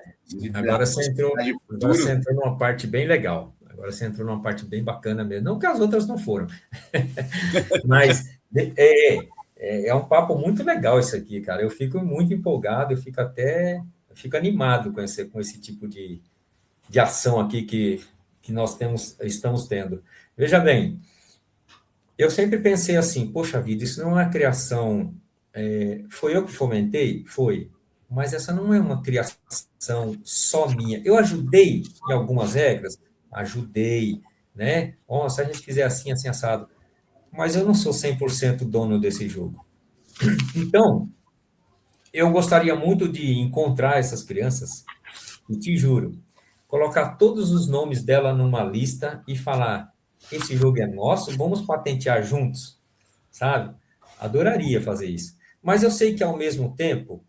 a agora você entrou, possibilidade agora você futuro? entrou numa parte bem legal. Agora você entrou numa parte bem bacana mesmo. Não que as outras não foram. Mas é um papo muito legal isso aqui, cara. Eu fico muito empolgado, eu fico animado com esse tipo de ação aqui que nós estamos tendo. Veja bem, eu sempre pensei assim, poxa vida, isso não é uma criação. Foi eu que fomentei? Foi. Mas essa não é uma criação só minha. Eu ajudei em algumas regras? Ajudei, né? Ó, se a gente fizer assim, assim, assado. Mas eu não sou 100% dono desse jogo. Então, eu gostaria muito de encontrar essas crianças, e te juro, colocar todos os nomes dela numa lista e falar: esse jogo é nosso, vamos patentear juntos, sabe? Adoraria fazer isso. Mas eu sei que, ao mesmo tempo,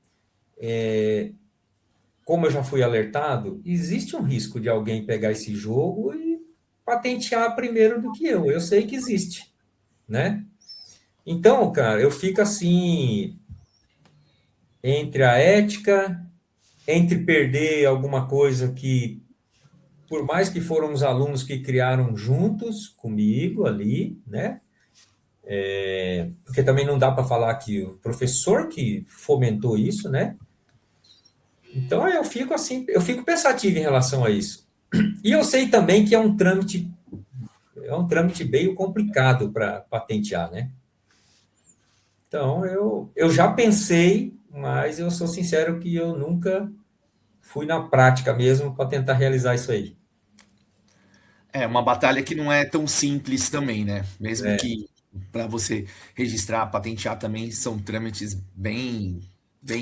como eu já fui alertado, existe um risco de alguém pegar esse jogo e patentear primeiro do que eu. Eu sei que existe, né? Então, cara, eu fico assim, entre a ética, entre perder alguma coisa que, por mais que foram os alunos que criaram juntos comigo ali, né? Porque também não dá para falar que o professor que fomentou isso, né? Então eu fico assim, eu fico pensativo em relação a isso. E eu sei também que é um trâmite meio complicado para patentear, né? Então, eu já pensei, mas eu sou sincero que eu nunca fui na prática mesmo para tentar realizar isso aí. É uma batalha que não é tão simples também, né? Mesmo É, que para você registrar, patentear também são trâmites bem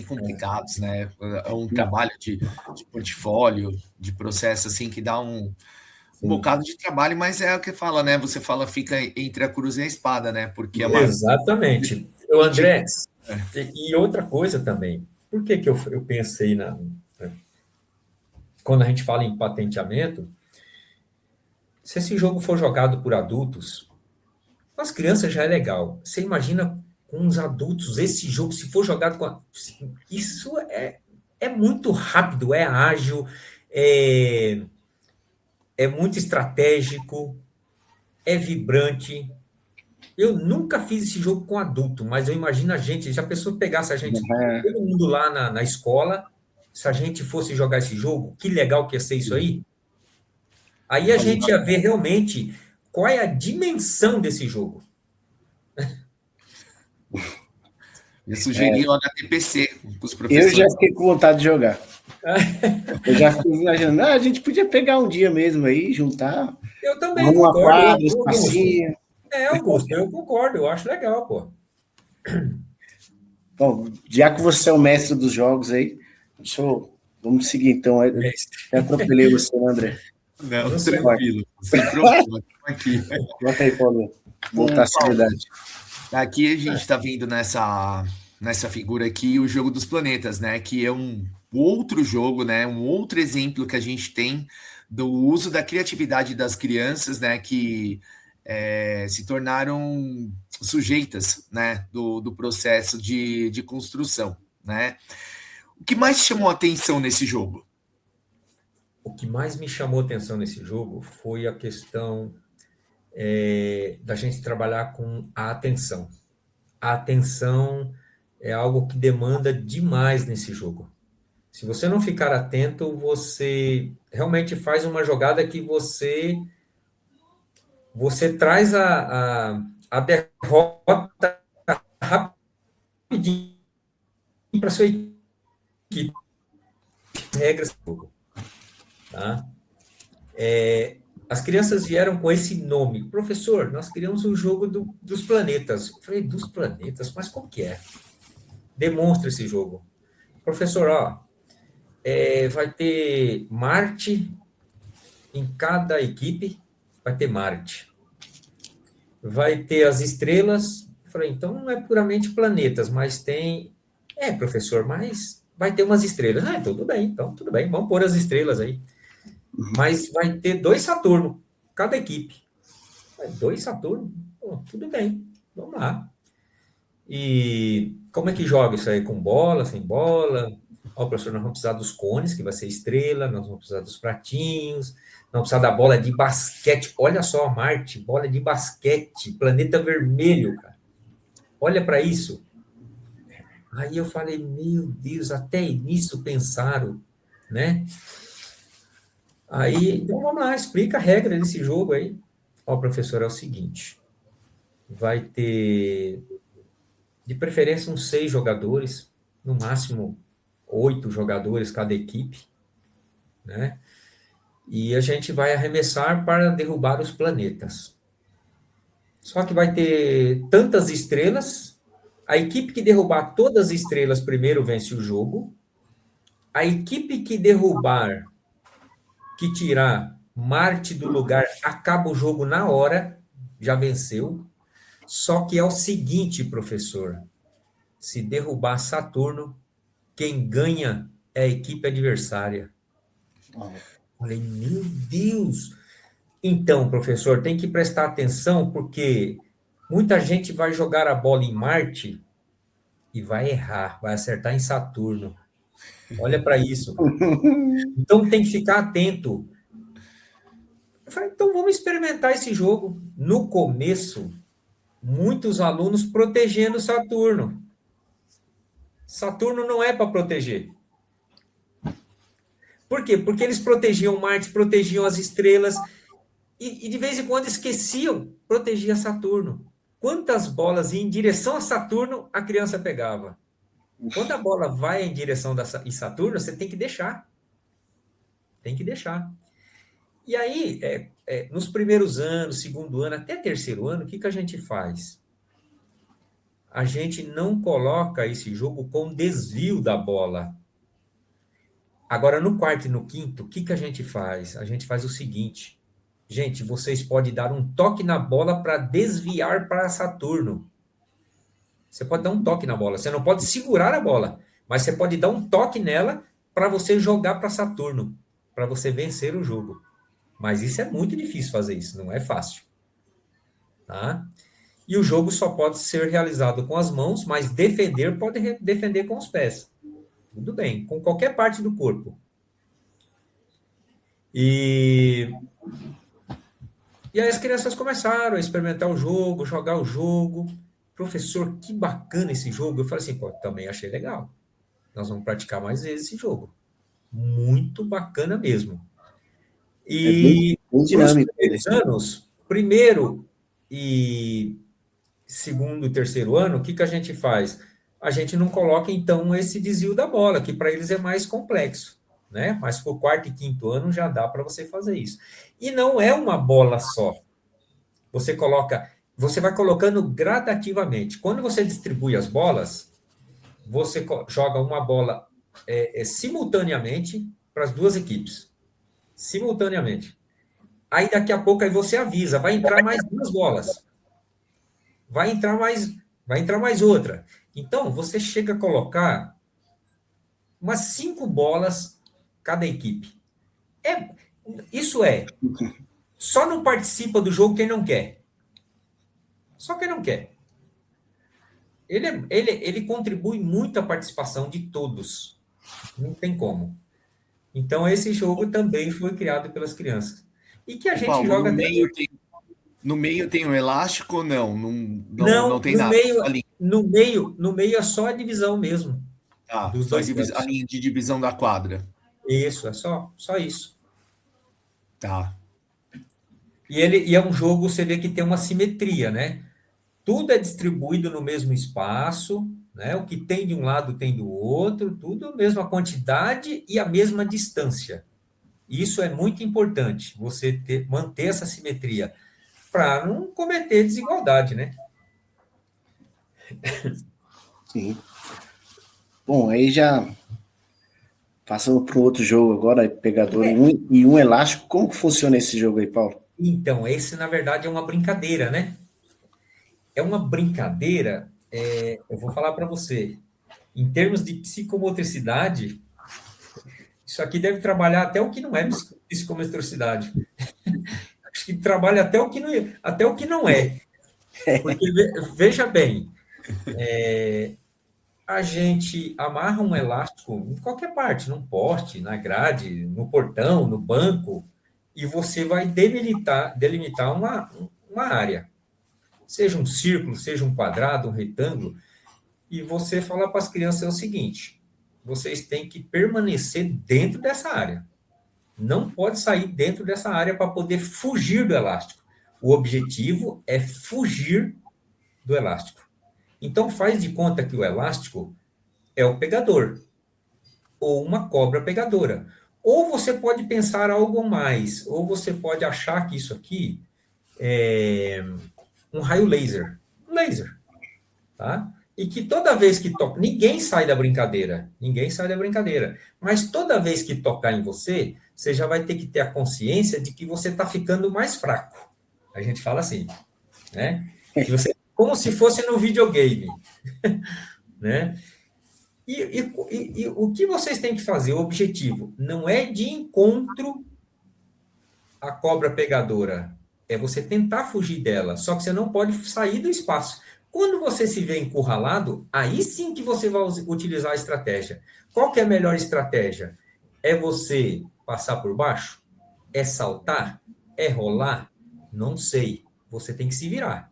complicados, né? É um trabalho de portfólio, de processo assim que dá um sim. bocado de trabalho, mas é o que fala, né? Você fala, fica entre a cruz e a espada, né? Porque é uma. Exatamente. O André, e outra coisa também, por que eu pensei quando a gente fala em patenteamento, se esse jogo for jogado por adultos, com as crianças já é legal. Você imagina com os adultos, esse jogo, se for jogado isso é muito rápido, é ágil, é, é muito estratégico, é vibrante. Eu nunca fiz esse jogo com adulto, mas eu imagino a gente, se a pessoa pegasse a gente, É, todo mundo lá na escola, se a gente fosse jogar esse jogo, que legal que ia ser isso aí. Aí a gente ia ver realmente qual é a dimensão desse jogo. Eu sugeri lá na TPC com os eu já professores. fiquei com vontade de jogar. Eu já fiquei imaginando, a gente podia pegar um dia mesmo aí, juntar, Eu também uma concordo, quadra, Augusto. espacinho. Augusto, eu concordo, eu acho legal, pô. Bom, já que você é o mestre dos jogos aí, vamos seguir então. Eu atropelei você, né, André? Eu Não, não sou, tranquilo, sem problema, estamos aqui. Bota aí, Paulo. Voltar O à Paulo, seriedade. aqui a gente está vendo nessa figura aqui o jogo dos planetas, né? Que é um outro jogo, né? Um outro exemplo que a gente tem do uso da criatividade das crianças, né? Que se tornaram sujeitas, né? Do processo de construção, né? O que mais chamou a atenção nesse jogo? o que mais me chamou a atenção nesse jogo foi a questão da gente trabalhar com a atenção. A atenção é algo que demanda demais nesse jogo. Se você não ficar atento, você realmente faz uma jogada que você traz a derrota rapidinho para sua equipe. Regras do jogo, tá? As crianças vieram com esse nome. Professor, nós criamos um jogo dos planetas. Eu falei, dos planetas? Mas como que é? Demonstra esse jogo. Professor, ó, vai ter Marte em cada equipe, vai ter Marte. Vai ter as estrelas. Eu falei, então não é puramente planetas, mas tem. Professor, mas vai ter umas estrelas. Tudo bem, então tudo bem, vamos pôr as estrelas aí. Mas vai ter 2 Saturno, cada equipe. 2 Saturno? Pô, tudo bem, vamos lá. E como é que joga isso aí? Com bola, sem bola? Ó, professor, nós vamos precisar dos cones, que vai ser estrela, nós vamos precisar dos pratinhos, nós vamos precisar da bola de basquete. Olha só, Marte, bola de basquete, planeta vermelho, cara. Olha para isso. Aí eu falei, meu Deus, até nisso pensaram, né? Aí, então vamos lá, explica a regra desse jogo aí. Ó, professor, é o seguinte, vai ter, de preferência, uns 6 jogadores, no máximo 8 jogadores cada equipe, né? E a gente vai arremessar para derrubar os planetas. Só que vai ter tantas estrelas, a equipe que derrubar todas as estrelas primeiro vence o jogo, a equipe que tirar Marte do lugar, acaba o jogo na hora, já venceu. Só que é o seguinte, professor, se derrubar Saturno, quem ganha é a equipe adversária. Falei, meu Deus! Então, professor, tem que prestar atenção, porque muita gente vai jogar a bola em Marte e vai errar, vai acertar em Saturno. Olha para isso. Então tem que ficar atento. Eu falei, então vamos experimentar esse jogo. No começo, muitos alunos protegendo Saturno. Saturno não é para proteger. Por quê? Porque eles protegiam Marte, protegiam as estrelas, e de vez em quando esqueciam, protegia Saturno. quantas bolas iam em direção a Saturno a criança pegava. Quando a bola vai em direção em Saturno, você tem que deixar. Tem que deixar. E aí, nos primeiros anos, segundo ano, até terceiro ano, o que a gente faz? A gente não coloca esse jogo com desvio da bola. Agora, no quarto e no quinto, o que a gente faz? A gente faz o seguinte. Gente, vocês podem dar um toque na bola para desviar para Saturno. Você pode dar um toque na bola. Você não pode segurar a bola, mas você pode dar um toque nela para você jogar para Saturno, para você vencer o jogo. Mas isso é muito difícil fazer isso, não é fácil. Tá? E o jogo só pode ser realizado com as mãos, mas defender pode defender com os pés. Tudo bem, com qualquer parte do corpo. E aí as crianças começaram a experimentar o jogo, jogar o jogo. Professor, que bacana esse jogo. Eu falei assim, pô, também achei legal. Nós vamos praticar mais vezes esse jogo. Muito bacana mesmo. E bem dinâmico. Nos anos, primeiro e segundo e terceiro ano, o que a gente faz? A gente não coloca, então, esse desvio da bola, que para eles é mais complexo, né? Mas para o quarto e quinto ano já dá para você fazer isso. E não é uma bola só. Você vai colocando gradativamente. Quando você distribui as bolas, você joga uma bola simultaneamente para as duas equipes. Simultaneamente. Aí daqui a pouco aí você avisa, vai entrar mais duas bolas. Vai entrar mais outra. Então, você chega a colocar umas 5 bolas cada equipe. Só não participa do jogo quem não quer. Só quem não quer. Ele contribui muito à participação de todos. Não tem como. Então, esse jogo também foi criado pelas crianças. E que a gente Paulo, joga até no meio tem um elástico ou não? Não tem no nada. meio, no meio é só a divisão mesmo. Ah, Dos só dois a linha de divisão da quadra. Isso, é só isso. Tá. E é um jogo, você vê que tem uma simetria, né? Tudo é distribuído no mesmo espaço, né? O que tem de um lado tem do outro, tudo a mesma quantidade e a mesma distância. Isso é muito importante, você manter essa simetria, para não cometer desigualdade, né? Sim. Bom, aí já passando para um outro jogo agora, pegador e um elástico. Como que funciona esse jogo aí, Paulo? Então, esse, na verdade, é uma brincadeira, né? É uma brincadeira, eu vou falar para você, em termos de psicomotricidade, isso aqui deve trabalhar até o que não é psicomotricidade. Acho que trabalha até o que não é. Porque, veja bem, a gente amarra um elástico em qualquer parte, num poste, na grade, no portão, no banco, e você vai delimitar uma área. Seja um círculo, seja um quadrado, um retângulo, e você fala para as crianças o seguinte: vocês têm que permanecer dentro dessa área. Não pode sair dentro dessa área para poder fugir do elástico. O objetivo é fugir do elástico. Então, faz de conta que o elástico é o pegador, ou uma cobra pegadora. Ou você pode pensar algo mais, ou você pode achar que isso aqui é um raio laser. Um laser. Tá? E que toda vez que toca, ninguém sai da brincadeira, mas toda vez que tocar em você, você já vai ter que ter a consciência de que você está ficando mais fraco. A gente fala assim, né? Que você, como se fosse no videogame, né? E o que vocês têm que fazer? O objetivo não é de encontro à cobra pegadora, é você tentar fugir dela, só que você não pode sair do espaço. Quando você se vê encurralado, aí sim que você vai utilizar a estratégia. Qual que é a melhor estratégia? É você passar por baixo? É saltar? É rolar? Não sei. Você tem que se virar.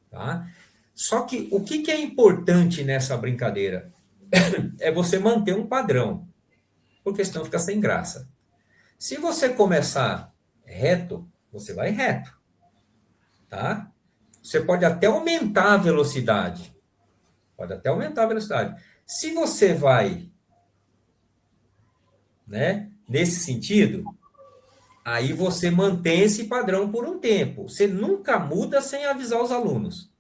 Tá? Só que o que é importante nessa brincadeira? É você manter um padrão, porque senão fica sem graça. Se você começar reto, você vai reto. Tá? Você pode até aumentar a velocidade. Pode até aumentar a velocidade. Se você vai, né, nesse sentido, aí você mantém esse padrão por um tempo. Você nunca muda sem avisar os alunos.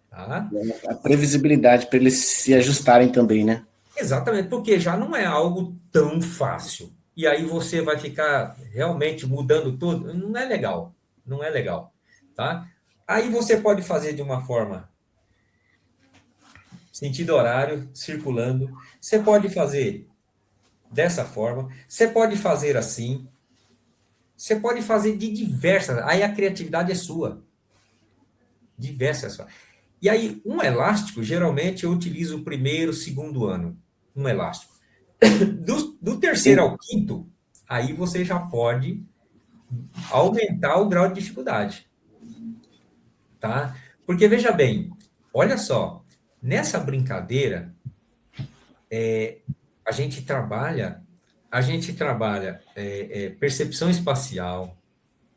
Tá? A previsibilidade para eles se ajustarem também, né? Exatamente, porque já não é algo tão fácil. E aí você vai ficar realmente mudando tudo. Não é legal. Não é legal. Tá? Aí você pode fazer de uma forma sentido horário, circulando. Você pode fazer dessa forma. Você pode fazer assim. Você pode fazer de diversas. Aí a criatividade é sua. Diversas. E aí, um elástico, geralmente eu utilizo o primeiro, segundo ano. Um elástico. Do terceiro ao quinto, aí você já pode aumentar o grau de dificuldade. Tá? Porque, veja bem, olha só, nessa brincadeira, a gente trabalha percepção espacial,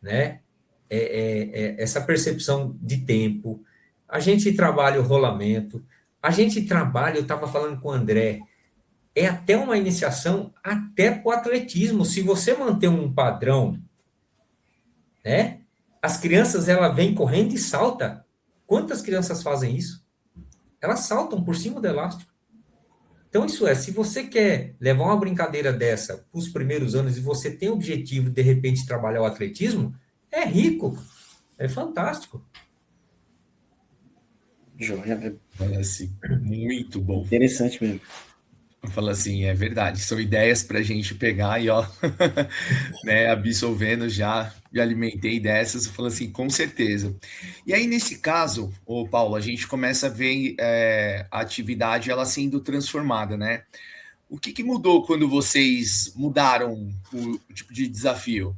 né? Essa percepção de tempo, a gente trabalha o rolamento, a gente trabalha, eu estava falando com o André, é até uma iniciação até para o atletismo. Se você manter um padrão, né? As crianças, ela vem correndo e salta. Quantas crianças fazem isso? Elas saltam por cima do elástico. Então, isso é, se você quer levar uma brincadeira dessa para os primeiros anos e você tem o objetivo, de repente, trabalhar o atletismo, é rico, é fantástico. Joia, Fala assim, muito bom. interessante mesmo. Fala assim, é verdade. São ideias para a gente pegar e, ó, né, absolvendo já, me alimentei dessas. Eu falo assim, com certeza. E aí, nesse caso, ô Paulo, a gente começa a ver a atividade ela sendo transformada, né? O que que mudou quando vocês mudaram o tipo de desafio?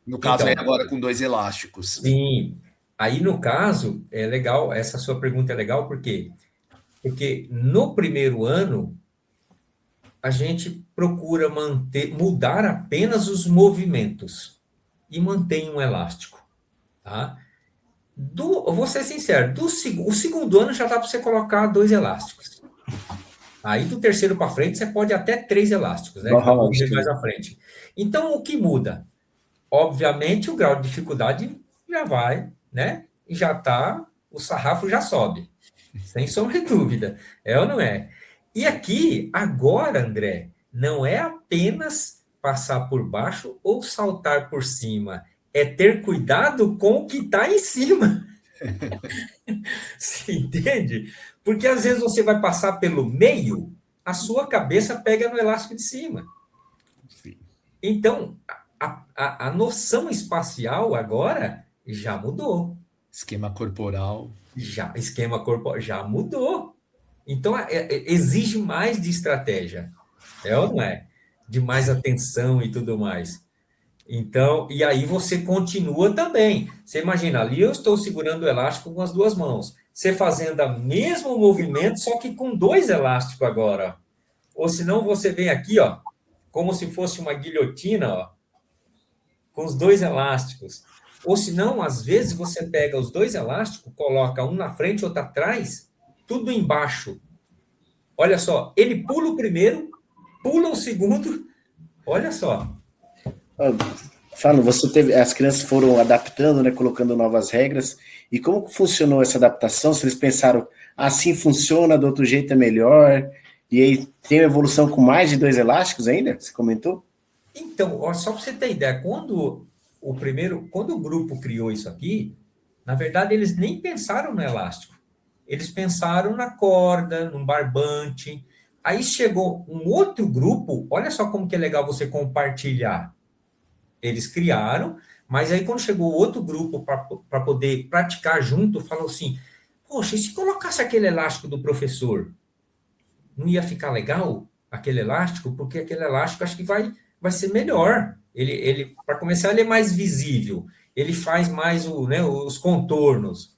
No caso aí Então, agora com 2 elásticos. sim, aí no caso, é legal, essa sua pergunta é legal, por quê? Porque no primeiro ano, a gente procura mudar apenas os movimentos e mantém um elástico, tá? Eu vou ser sincero, o segundo ano já dá para você colocar 2 elásticos. Aí do terceiro para frente você pode até 3 elásticos, né? Que nós vamos ver mais à frente. Então o que muda? Obviamente o grau de dificuldade já vai, né? E já tá, o sarrafo já sobe, sem sombra de dúvida. É ou não é? E aqui, agora, André, não é apenas passar por baixo ou saltar por cima, é ter cuidado com o que está em cima. Você entende? Porque às vezes você vai passar pelo meio, a sua cabeça pega no elástico de cima. Sim. Então, a noção espacial agora já mudou. Esquema corporal. Já, esquema corporal já mudou. Então, exige mais de estratégia. É ou não é? De mais atenção e tudo mais. Então, e aí você continua também. Você imagina, ali eu estou segurando o elástico com as 2 mãos. Você fazendo o mesmo movimento, só que com 2 elásticos agora. Ou senão você vem aqui, ó, como se fosse uma guilhotina, ó, com os 2 elásticos. Ou senão, às vezes, você pega os 2 elásticos, coloca um na frente, outro atrás, tudo embaixo. Olha só, ele pula o primeiro, pula o segundo, olha só. Fala, você teve, as crianças foram adaptando, né, colocando novas regras, e como funcionou essa adaptação? Se eles pensaram, assim funciona, do outro jeito é melhor, e aí tem uma evolução com mais de 2 elásticos ainda? Você comentou? Então, ó, só para você ter ideia, quando o grupo criou isso aqui, na verdade, eles nem pensaram no elástico. Eles pensaram na corda, no barbante. Aí chegou um outro grupo, olha só como que é legal você compartilhar. Eles criaram, mas aí quando chegou outro grupo para poder praticar junto, falou assim, poxa, e se colocasse aquele elástico do professor? Não ia ficar legal aquele elástico? Porque aquele elástico acho que vai ser melhor. Ele para começar, ele é mais visível. Ele faz mais os contornos.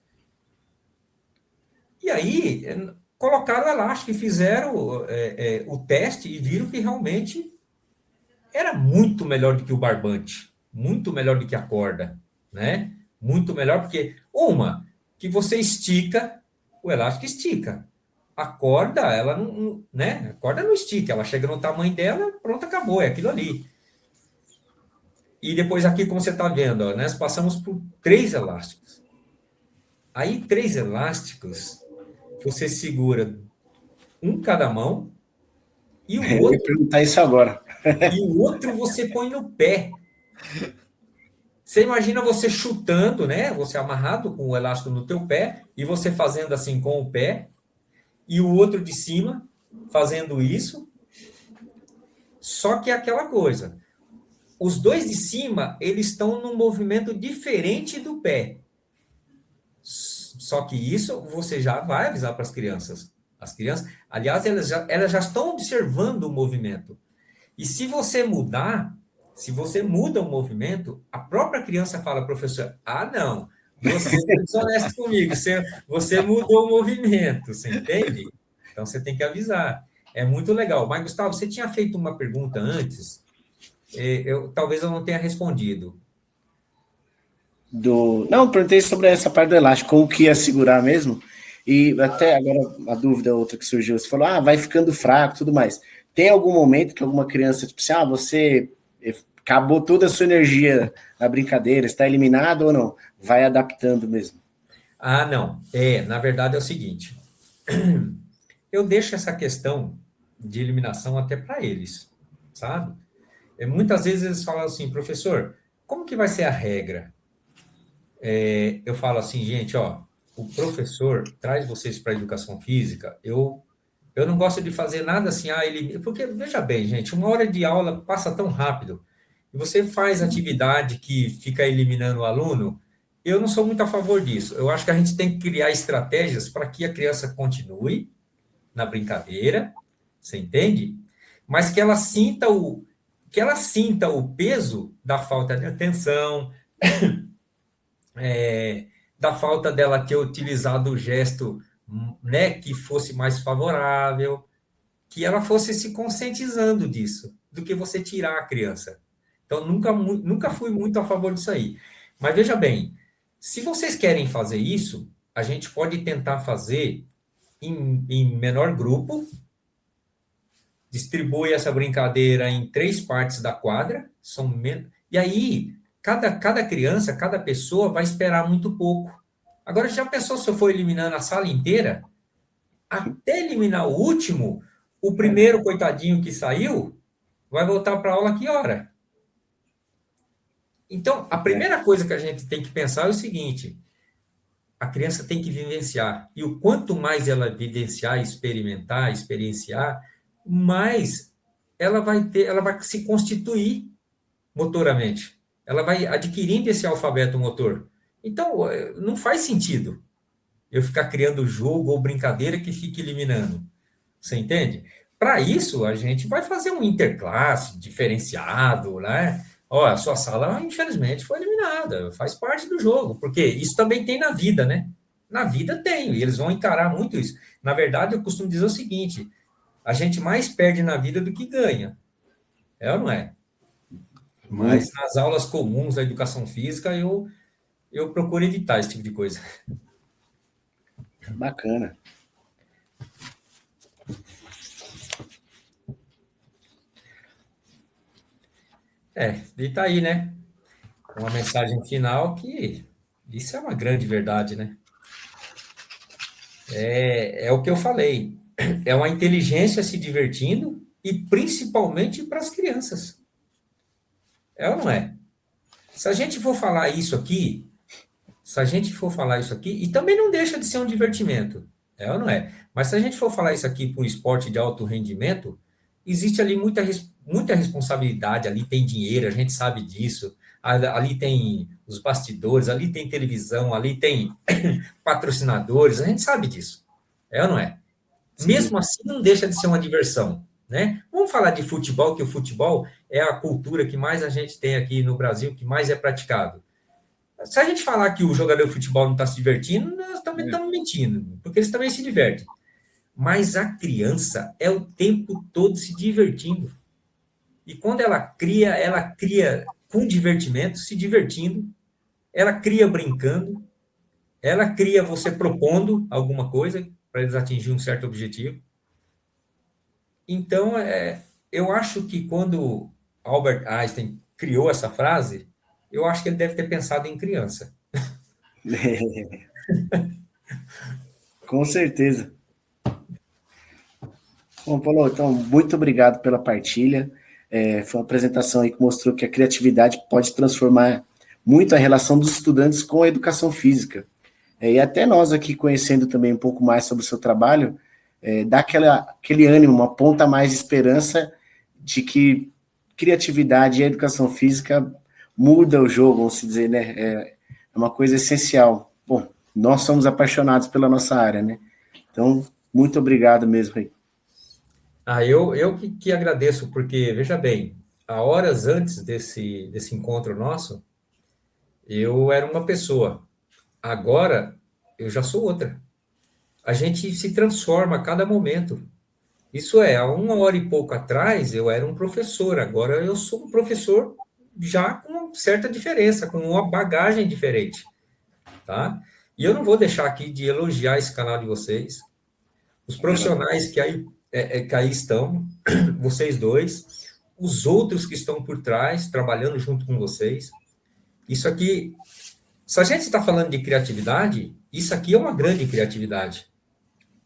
E aí, colocaram o elástico e fizeram o teste e viram que realmente era muito melhor do que o barbante, muito melhor do que a corda, né? muito melhor, porque que você estica, o elástico estica. A corda, ela não, né? A corda não estica, ela chega no tamanho dela, pronto, acabou, é aquilo ali. E depois aqui, como você está vendo, ó, nós passamos por 3 elásticos. Aí, 3 elásticos, você segura um cada mão e o Eu ia outro, perguntar isso agora. você põe no pé. Você imagina você chutando, né? Você amarrado com o elástico no teu pé e você fazendo assim com o pé e o outro de cima fazendo isso. Só que é aquela coisa. Os dois de cima, eles estão num movimento diferente do pé. Só que isso você já vai avisar para as crianças. As crianças, aliás, elas já estão observando o movimento. E se você muda o movimento, a própria criança fala, professor, não, você é desonesto comigo, você mudou o movimento, você entende? Então você tem que avisar. É muito legal. Mas, Gustavo, você tinha feito uma pergunta antes, talvez eu não tenha respondido. Não, perguntei sobre essa parte do elástico, como que ia segurar mesmo. E até agora, a dúvida outra que surgiu, você falou, vai ficando fraco, tudo mais. Tem algum momento que alguma criança, tipo assim, você acabou toda a sua energia na brincadeira, está eliminado ou não? Vai adaptando mesmo. Não. Na verdade é o seguinte, eu deixo essa questão de eliminação até para eles, sabe? Muitas vezes eles falam assim, professor, como que vai ser a regra? Eu falo assim, gente, o professor traz vocês para a educação física, eu não gosto de fazer nada assim, porque, veja bem, gente, uma hora de aula passa tão rápido, e você faz atividade que fica eliminando o aluno, eu não sou muito a favor disso. Eu acho que a gente tem que criar estratégias para que a criança continue na brincadeira, você entende? Mas que ela sinta o peso da falta de atenção, da falta dela ter utilizado o gesto, né, que fosse mais favorável, que ela fosse se conscientizando disso, do que você tirar a criança. Então, nunca fui muito a favor disso aí. Mas veja bem, se vocês querem fazer isso, a gente pode tentar fazer em menor grupo, distribui essa brincadeira em 3 partes da quadra, e aí cada criança, cada pessoa vai esperar muito pouco. Agora, já pensou se eu for eliminando a sala inteira? Até eliminar o último, o primeiro coitadinho que saiu vai voltar para a aula que hora? Então, a primeira coisa que a gente tem que pensar é o seguinte, a criança tem que vivenciar. E o quanto mais ela vivenciar, experimentar, experienciar, mais ela vai se constituir motoramente. Ela vai adquirindo esse alfabeto motor. Então, não faz sentido eu ficar criando jogo ou brincadeira que fique eliminando. Você entende? Para isso, a gente vai fazer um interclasse diferenciado, né? A sua sala, infelizmente, foi eliminada. Faz parte do jogo, porque isso também tem na vida, né? Na vida tem, e eles vão encarar muito isso. Na verdade, eu costumo dizer o seguinte, a gente mais perde na vida do que ganha. É ou não é? Mas nas aulas comuns da educação física, eu procuro evitar esse tipo de coisa. Bacana. E tá aí, né? Uma mensagem final que isso é uma grande verdade, né? É o que eu falei. É uma inteligência se divertindo e principalmente para as crianças. É ou não é? Se a gente for falar isso aqui, e também não deixa de ser um divertimento, é ou não é? Mas se a gente for falar isso aqui para um esporte de alto rendimento, existe ali muita responsabilidade, ali tem dinheiro, a gente sabe disso, ali tem os bastidores, ali tem televisão, ali tem patrocinadores, a gente sabe disso, é ou não é? Sim. Mesmo assim, não deixa de ser uma diversão, né? Vamos falar de futebol, que o futebol é a cultura que mais a gente tem aqui no Brasil, que mais é praticado. Se a gente falar que o jogador de futebol não está se divertindo, nós também estamos mentindo, porque eles também se divertem. Mas a criança é o tempo todo se divertindo. E quando ela cria com divertimento, se divertindo. ela cria brincando, ela cria você propondo alguma coisa para eles atingirem um certo objetivo. Então, eu acho que quando Albert Einstein criou essa frase, eu acho que ele deve ter pensado em criança. Com certeza. Bom, Paulo, então, muito obrigado pela partilha. Foi uma apresentação aí que mostrou que a criatividade pode transformar muito a relação dos estudantes com a educação física. E até nós aqui, conhecendo também um pouco mais sobre o seu trabalho, dá aquele ânimo, uma ponta a mais de esperança de que criatividade e a educação física muda o jogo, vamos dizer, né? É uma coisa essencial. Bom, nós somos apaixonados pela nossa área, né? Então, muito obrigado mesmo aí. Eu que agradeço, porque, veja bem, há horas antes desse encontro nosso, eu era uma pessoa. Agora, eu já sou outra. A gente se transforma a cada momento. Isso há 1 hora e pouco atrás, eu era um professor. Agora, eu sou um professor já com certa diferença, com uma bagagem diferente, tá? E eu não vou deixar aqui de elogiar esse canal de vocês, os profissionais que aí estão, vocês dois, os outros que estão por trás, trabalhando junto com vocês. Isso aqui, se a gente está falando de criatividade, isso aqui é uma grande criatividade.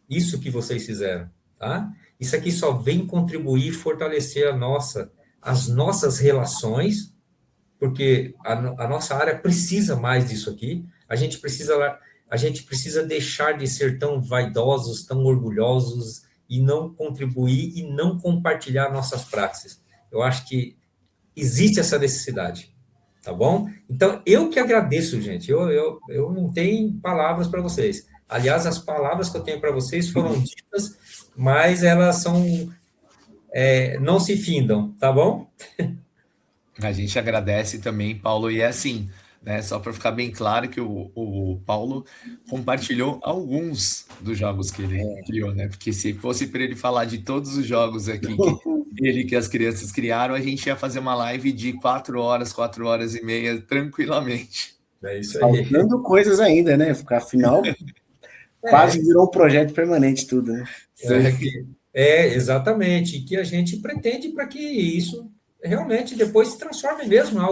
Isso que vocês fizeram, tá? Isso aqui só vem contribuir e fortalecer as nossas relações, porque a nossa área precisa mais disso aqui. A gente precisa deixar de ser tão vaidosos, tão orgulhosos, e não contribuir e não compartilhar nossas práticas. Eu acho que existe essa necessidade, tá bom? Então, eu que agradeço, gente. Eu não tenho palavras para vocês. Aliás, as palavras que eu tenho para vocês foram ditas, mas elas não se findam, tá bom? A gente agradece também, Paulo, e é assim, né? Só para ficar bem claro que o Paulo compartilhou alguns dos jogos que ele criou, né? Porque se fosse para ele falar de todos os jogos aqui que as crianças criaram, a gente ia fazer uma live de 4 horas, 4 horas e meia, tranquilamente. É isso aí. Faltando coisas ainda, né? Afinal, quase virou um projeto permanente tudo, né? Exatamente. E que a gente pretende para que isso realmente depois se transforme mesmo em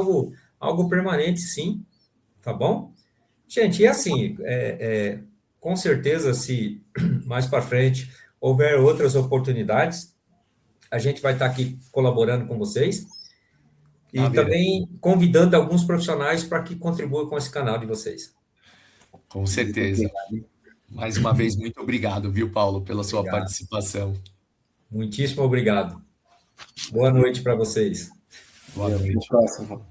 algo permanente, sim. Tá bom? Gente, e assim, com certeza, se mais para frente houver outras oportunidades, a gente vai estar aqui colaborando com vocês e também convidando alguns profissionais para que contribuam com esse canal de vocês. Com certeza. Mais uma vez, muito obrigado, viu, Paulo, pela sua participação. Muitíssimo obrigado. Boa noite para vocês. Boa noite. Até a próxima.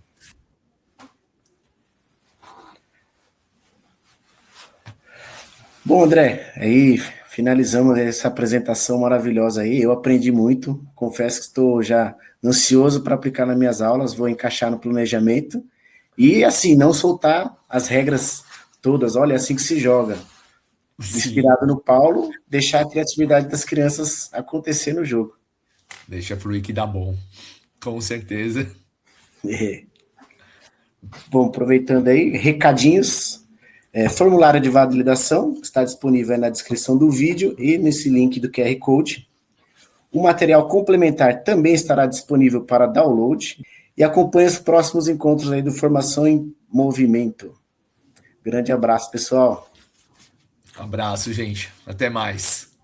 Bom, André, aí finalizamos essa apresentação maravilhosa aí. Eu aprendi muito, confesso que estou já ansioso para aplicar nas minhas aulas, vou encaixar no planejamento e, assim, não soltar as regras todas. Olha, é assim que se joga. Inspirado no Paulo, deixar a criatividade das crianças acontecer no jogo. Deixa fluir que dá bom, com certeza. Bom, aproveitando aí, recadinhos. Formulário de validação está disponível na descrição do vídeo e nesse link do QR Code. O material complementar também estará disponível para download e acompanhe os próximos encontros aí do Formação em Movimento. Grande abraço, pessoal. Um abraço, gente. Até mais.